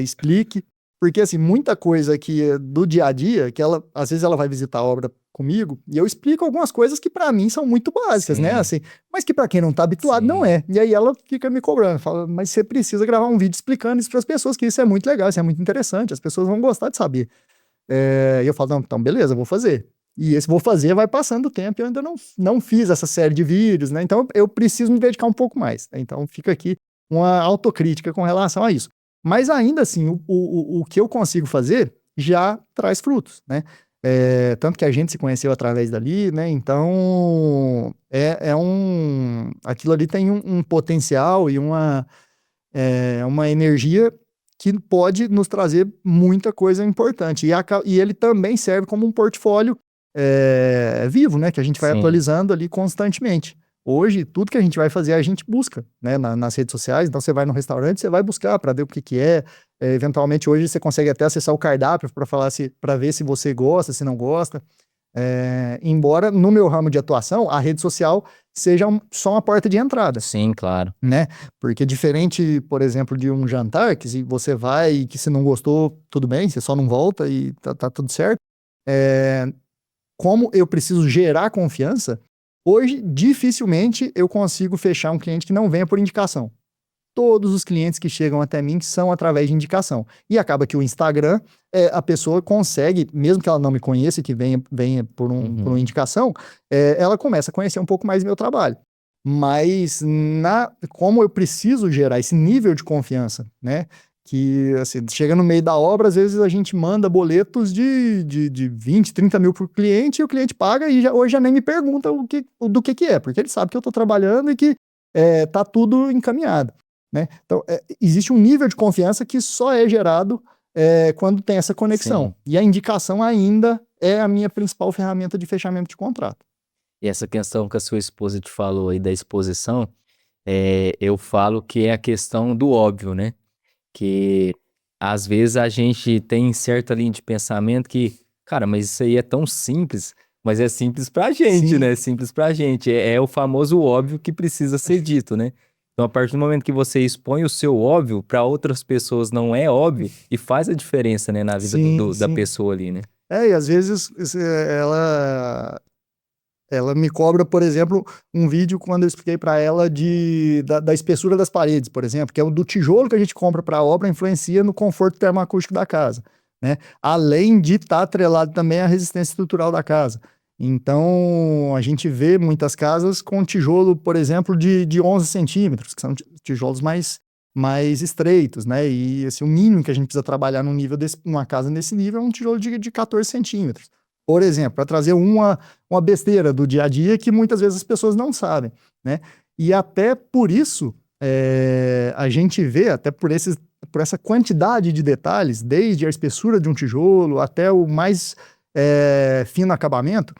B: explique, porque assim, muita coisa que do dia a dia, que às vezes ela vai visitar a obra comigo, e eu explico algumas coisas que para mim são muito básicas, né? Assim, mas que para quem não tá habituado não é. E aí ela fica me cobrando, fala, mas você precisa gravar um vídeo explicando isso para as pessoas, que isso é muito legal, isso é muito interessante, as pessoas vão gostar de saber. E eu falo, não, então beleza, vou fazer. E esse vou fazer vai passando o tempo, e eu ainda não fiz essa série de vídeos, né? Então eu preciso me dedicar um pouco mais, né? Então fica aqui uma autocrítica com relação a isso. Mas ainda assim, o que eu consigo fazer já traz frutos, né? Tanto que a gente se conheceu através dali, né? Então, aquilo ali tem um potencial e uma energia que pode nos trazer muita coisa importante. E ele também serve como um portfólio vivo, né? Que a gente vai
A: Sim.
B: atualizando ali constantemente. Hoje, tudo que a gente vai fazer, a gente busca, né? Nas redes sociais. Então, você vai no restaurante, você vai buscar para ver o que é. Eventualmente, hoje, você consegue até acessar o cardápio para ver se você gosta, se não gosta. Embora, no meu ramo de atuação, a rede social seja só uma porta de entrada.
A: Sim, claro.
B: Né? Porque diferente, por exemplo, de um jantar, que se você vai e que se não gostou, tudo bem, você só não volta e tá tudo certo. Como eu preciso gerar confiança, hoje dificilmente eu consigo fechar um cliente que não venha por indicação. Todos os clientes que chegam até mim são através de indicação. E acaba que o Instagram, a pessoa consegue, mesmo que ela não me conheça, que venha por uma indicação, ela começa a conhecer um pouco mais do meu trabalho. Mas como eu preciso gerar esse nível de confiança, né? Que assim, chega no meio da obra, às vezes a gente manda boletos de 20, 30 mil por cliente e o cliente paga e hoje já nem me pergunta do que é, porque ele sabe que eu estou trabalhando e que tá tudo encaminhado. Né? Então, existe um nível de confiança que só é gerado quando tem essa conexão. Sim. E a indicação ainda é a minha principal ferramenta de fechamento de contrato.
A: E essa questão que a sua esposa te falou aí da exposição, eu falo que é a questão do óbvio, né? Que às vezes a gente tem certa linha de pensamento que, cara, mas isso aí é tão simples, mas é simples pra gente, Sim. né? Simples pra gente. É o famoso óbvio que precisa ser dito, né? Então, a partir do momento que você expõe o seu óbvio, para outras pessoas não é óbvio e faz a diferença, né, na vida da pessoa ali, né?
B: E às vezes ela me cobra, por exemplo, um vídeo quando eu expliquei para ela da espessura das paredes, por exemplo, que é o do tijolo que a gente compra para a obra, influencia no conforto termoacústico da casa, né? Além de estar atrelado também à resistência estrutural da casa. Então, a gente vê muitas casas com tijolo, por exemplo, de 11 centímetros, que são tijolos mais estreitos, né? E assim, o mínimo que a gente precisa trabalhar numa casa nesse nível é um tijolo de 14 centímetros. Por exemplo, para trazer uma besteira do dia a dia que muitas vezes as pessoas não sabem, né? E até por isso, a gente vê, até por essa quantidade de detalhes, desde a espessura de um tijolo até o mais fino acabamento,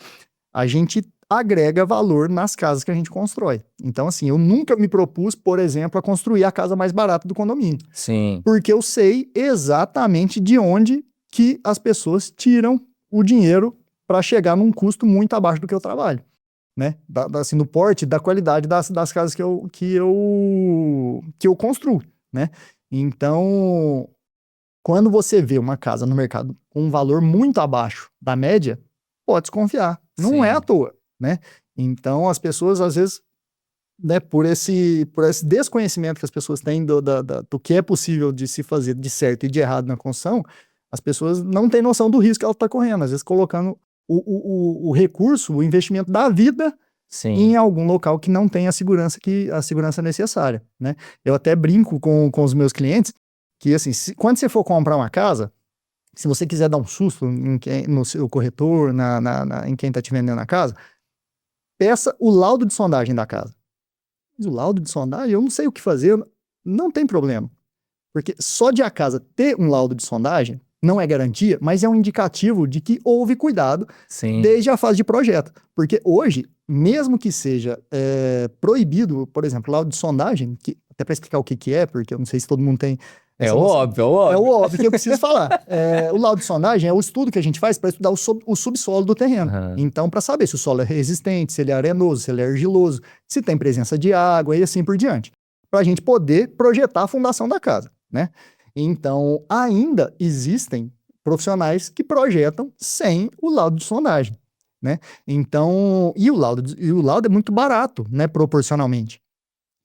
B: a gente agrega valor nas casas que a gente constrói. Então, assim, eu nunca me propus, por exemplo, a construir a casa mais barata do condomínio.
A: Sim.
B: Porque eu sei exatamente de onde que as pessoas tiram o dinheiro para chegar num custo muito abaixo do que eu trabalho, né? Assim, no porte da qualidade das casas que eu construo, né? Então, quando você vê uma casa no mercado com um valor muito abaixo da média, pode desconfiar. Não Sim. é à toa, né? Então, as pessoas, às vezes, né, por esse desconhecimento que as pessoas têm do que é possível de se fazer de certo e de errado na construção, as pessoas não têm noção do risco que ela está correndo, às vezes colocando o recurso, o investimento da vida Sim. em algum local que não tem a segurança necessária, né? Eu até brinco com os meus clientes que, assim, quando você for comprar uma casa, se você quiser dar um susto no seu corretor, em quem está te vendendo a casa, peça o laudo de sondagem da casa. Mas o laudo de sondagem, eu não sei o que fazer, não tem problema. Porque só de a casa ter um laudo de sondagem não é garantia, mas é um indicativo de que houve cuidado Sim. desde a fase de projeto. Porque hoje, mesmo que seja proibido, por exemplo, laudo de sondagem, que, até para explicar o que é, porque eu não sei se todo mundo tem...
A: É o óbvio.
B: É o óbvio que eu preciso falar. O laudo de sondagem é o estudo que a gente faz para estudar o subsolo do terreno. Uhum. Então, para saber se o solo é resistente, se ele é arenoso, se ele é argiloso, se tem presença de água e assim por diante. Para a gente poder projetar a fundação da casa, né? Então, ainda existem profissionais que projetam sem o laudo de sondagem, né? Então, e o laudo é muito barato, né, proporcionalmente.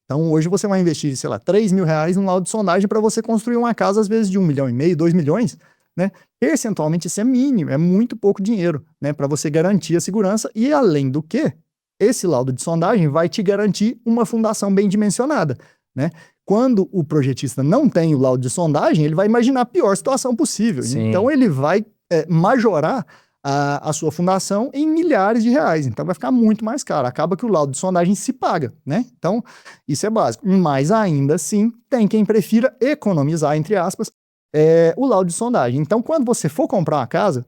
B: Então, hoje você vai investir, sei lá, R$3.000 num laudo de sondagem para você construir uma casa, às vezes, de 1,5 milhão, 2 milhões, né? Percentualmente, isso é mínimo, é muito pouco dinheiro, né, para você garantir a segurança. E, além do que, esse laudo de sondagem vai te garantir uma fundação bem dimensionada, né? Quando o projetista não tem o laudo de sondagem, ele vai imaginar a pior situação possível.
A: Sim.
B: Então, ele vai majorar a sua fundação em milhares de reais. Então, vai ficar muito mais caro. Acaba que o laudo de sondagem se paga, né? Então, isso é básico. Mas, ainda assim, tem quem prefira economizar, entre aspas, o laudo de sondagem. Então, quando você for comprar uma casa,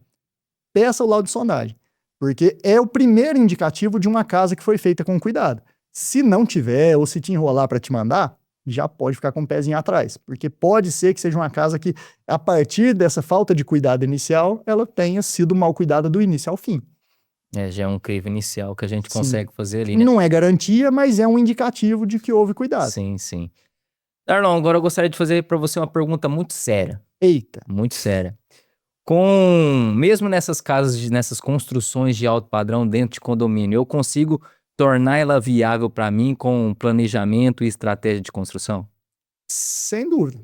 B: peça o laudo de sondagem, porque é o primeiro indicativo de uma casa que foi feita com cuidado. Se não tiver, ou se te enrolar para te mandar, já pode ficar com o pezinho atrás, porque pode ser que seja uma casa que, a partir dessa falta de cuidado inicial, ela tenha sido mal cuidada do início ao fim.
A: Já é um crivo inicial que a gente
B: Sim.
A: consegue fazer ali, né?
B: Não é garantia, mas é um indicativo de que houve cuidado.
A: Sim, sim. Darlon, agora eu gostaria de fazer para você uma pergunta muito séria.
B: Eita.
A: Muito séria. Mesmo nessas casas, nessas construções de alto padrão dentro de condomínio, eu consigo tornar ela viável para mim com planejamento e estratégia de construção?
B: Sem dúvida.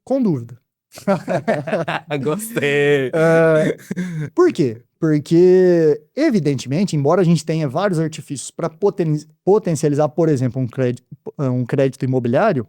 B: Com dúvida.
A: Gostei.
B: Por quê? Porque, evidentemente, embora a gente tenha vários artifícios para potencializar, por exemplo, um crédito imobiliário,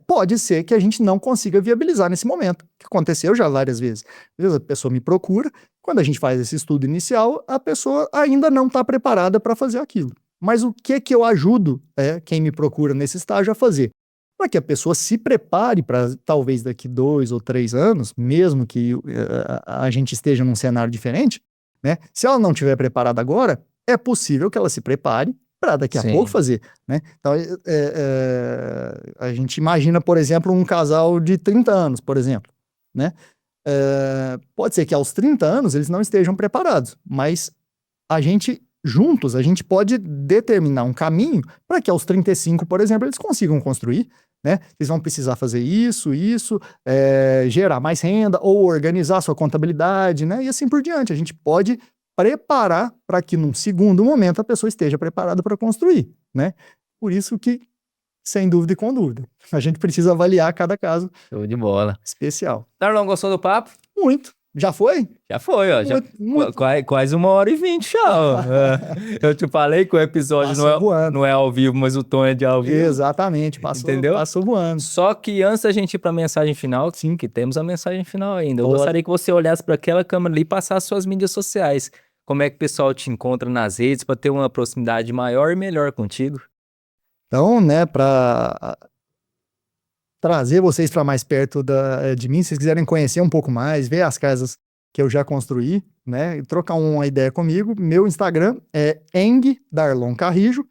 B: pode ser que a gente não consiga viabilizar nesse momento, que aconteceu já várias vezes. Às vezes a pessoa me procura, quando a gente faz esse estudo inicial, a pessoa ainda não está preparada para fazer aquilo. Mas o que eu ajudo quem me procura nesse estágio a fazer? Para que a pessoa se prepare para, talvez daqui 2 ou 3 anos, mesmo que a gente esteja num cenário diferente, né? Se ela não estiver preparada agora, é possível que ela se prepare para daqui a
A: Sim.
B: pouco fazer, né? Então, a gente imagina, por exemplo, um casal de 30 anos, por exemplo, né? Pode ser que aos 30 anos eles não estejam preparados, mas juntos, a gente pode determinar um caminho para que aos 35, por exemplo, eles consigam construir, né? Eles vão precisar fazer isso, gerar mais renda ou organizar sua contabilidade, né? E assim por diante. A gente pode preparar para que num segundo momento a pessoa esteja preparada para construir, né? Por isso que, sem dúvida e com dúvida, a gente precisa avaliar cada caso
A: Show de bola.
B: especial.
A: Darlon, gostou do papo?
B: Muito. Já foi?
A: Já foi, ó.
B: Muito.
A: Quase 1h20 já, ó. Eu te falei que o episódio não é ao vivo, mas o tom é de ao vivo.
B: Exatamente, passou voando.
A: Só que antes da gente ir para a mensagem final, sim, que temos a mensagem final ainda. Eu gostaria que você olhasse para aquela câmera ali e passasse suas mídias sociais. Como é que o pessoal te encontra nas redes para ter uma proximidade maior e melhor contigo?
B: Então, né, para trazer vocês para mais perto de mim, se vocês quiserem conhecer um pouco mais, ver as casas que eu já construí, né, e trocar uma ideia comigo, meu Instagram é eng_darlon_carrijo,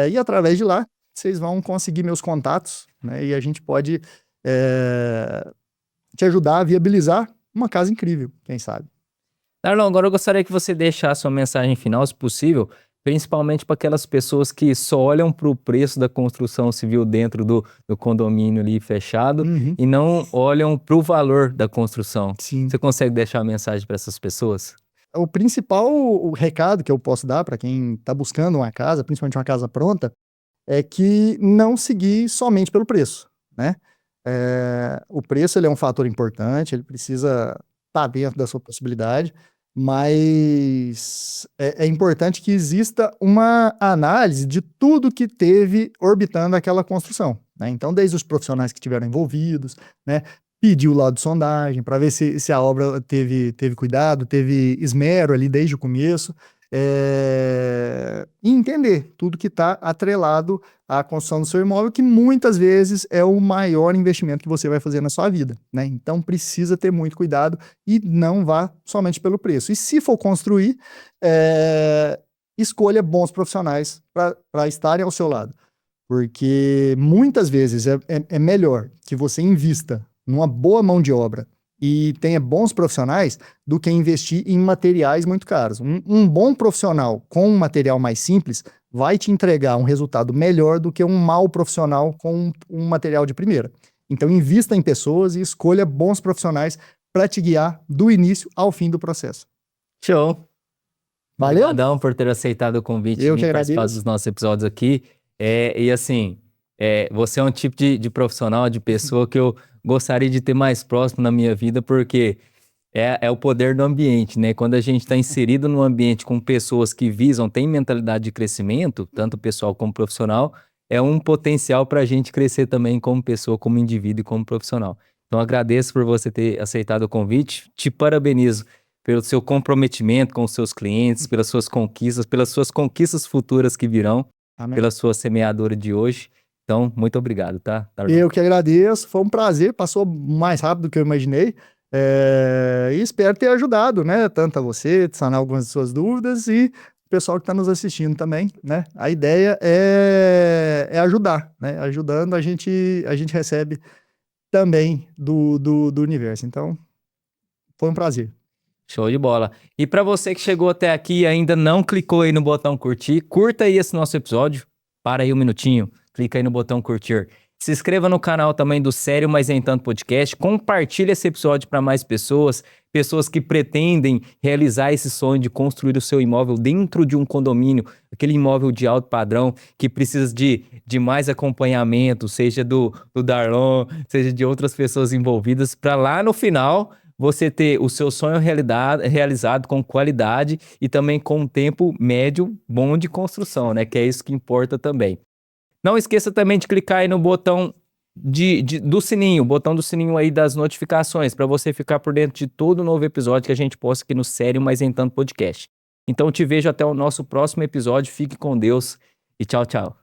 B: e através de lá vocês vão conseguir meus contatos, né, e a gente pode te ajudar a viabilizar uma casa incrível, quem sabe.
A: Darlon, agora eu gostaria que você deixasse uma mensagem final, se possível, principalmente para aquelas pessoas que só olham para o preço da construção civil dentro do condomínio ali fechado e não olham para o valor da construção.
B: Sim.
A: Você consegue deixar uma mensagem para essas pessoas?
B: O principal recado que eu posso dar para quem está buscando uma casa, principalmente uma casa pronta, é que não seguir somente pelo preço, né? O preço ele é um fator importante, ele precisa estar dentro da sua possibilidade, mas é importante que exista uma análise de tudo que teve orbitando aquela construção, né? Então, desde os profissionais que estiveram envolvidos, né? Pedir o laudo de sondagem para ver se a obra teve cuidado, teve esmero ali desde o começo, e entender tudo que está atrelado à construção do seu imóvel, que muitas vezes é o maior investimento que você vai fazer na sua vida, né? Então precisa ter muito cuidado e não vá somente pelo preço. E se for construir, escolha bons profissionais para estarem ao seu lado, porque muitas vezes é melhor que você invista numa boa mão de obra e tenha bons profissionais do que investir em materiais muito caros. Um bom profissional com um material mais simples vai te entregar um resultado melhor do que um mau profissional com um material de primeira. Então, invista em pessoas e escolha bons profissionais para te guiar do início ao fim do processo.
A: Show!
B: Valeu?
A: Obrigadão por ter aceitado o convite
B: Eu
A: de
B: que
A: participar
B: agradeço.
A: dos nossos episódios aqui. E assim, você é um tipo de profissional, de pessoa que eu gostaria de ter mais próximo na minha vida, porque é o poder do ambiente, né? Quando a gente está inserido num ambiente com pessoas que visam, têm mentalidade de crescimento, tanto pessoal como profissional, é um potencial para a gente crescer também como pessoa, como indivíduo e como profissional. Então, agradeço por você ter aceitado o convite. Te parabenizo pelo seu comprometimento com os seus clientes, pelas suas conquistas futuras que virão,
B: Amém.
A: pela sua semeadura de hoje. Então, muito obrigado, tá?
B: Eu que agradeço, foi um prazer, passou mais rápido do que eu imaginei. E espero ter ajudado, né? Tanto a você, sanar algumas de suas dúvidas e o pessoal que está nos assistindo também, né? A ideia é ajudar, né? Ajudando, a gente recebe também do universo. Então, foi um prazer.
A: Show de bola. E para você que chegou até aqui e ainda não clicou aí no botão curtir, curta aí esse nosso episódio. Para aí um minutinho, clica aí no botão curtir. Se inscreva no canal também do Sério Mas Nem Tanto Podcast. Compartilhe esse episódio para mais pessoas que pretendem realizar esse sonho de construir o seu imóvel dentro de um condomínio, aquele imóvel de alto padrão que precisa de mais acompanhamento, seja do Darlon, seja de outras pessoas envolvidas, para lá no final você ter o seu sonho realizado com qualidade e também com um tempo médio bom de construção, né? Que é isso que importa também. Não esqueça também de clicar aí no botão do sininho, o botão do sininho aí das notificações, para você ficar por dentro de todo novo episódio que a gente posta aqui no Sério Mas Nem Tanto Podcast. Então te vejo até o nosso próximo episódio. Fique com Deus e tchau, tchau.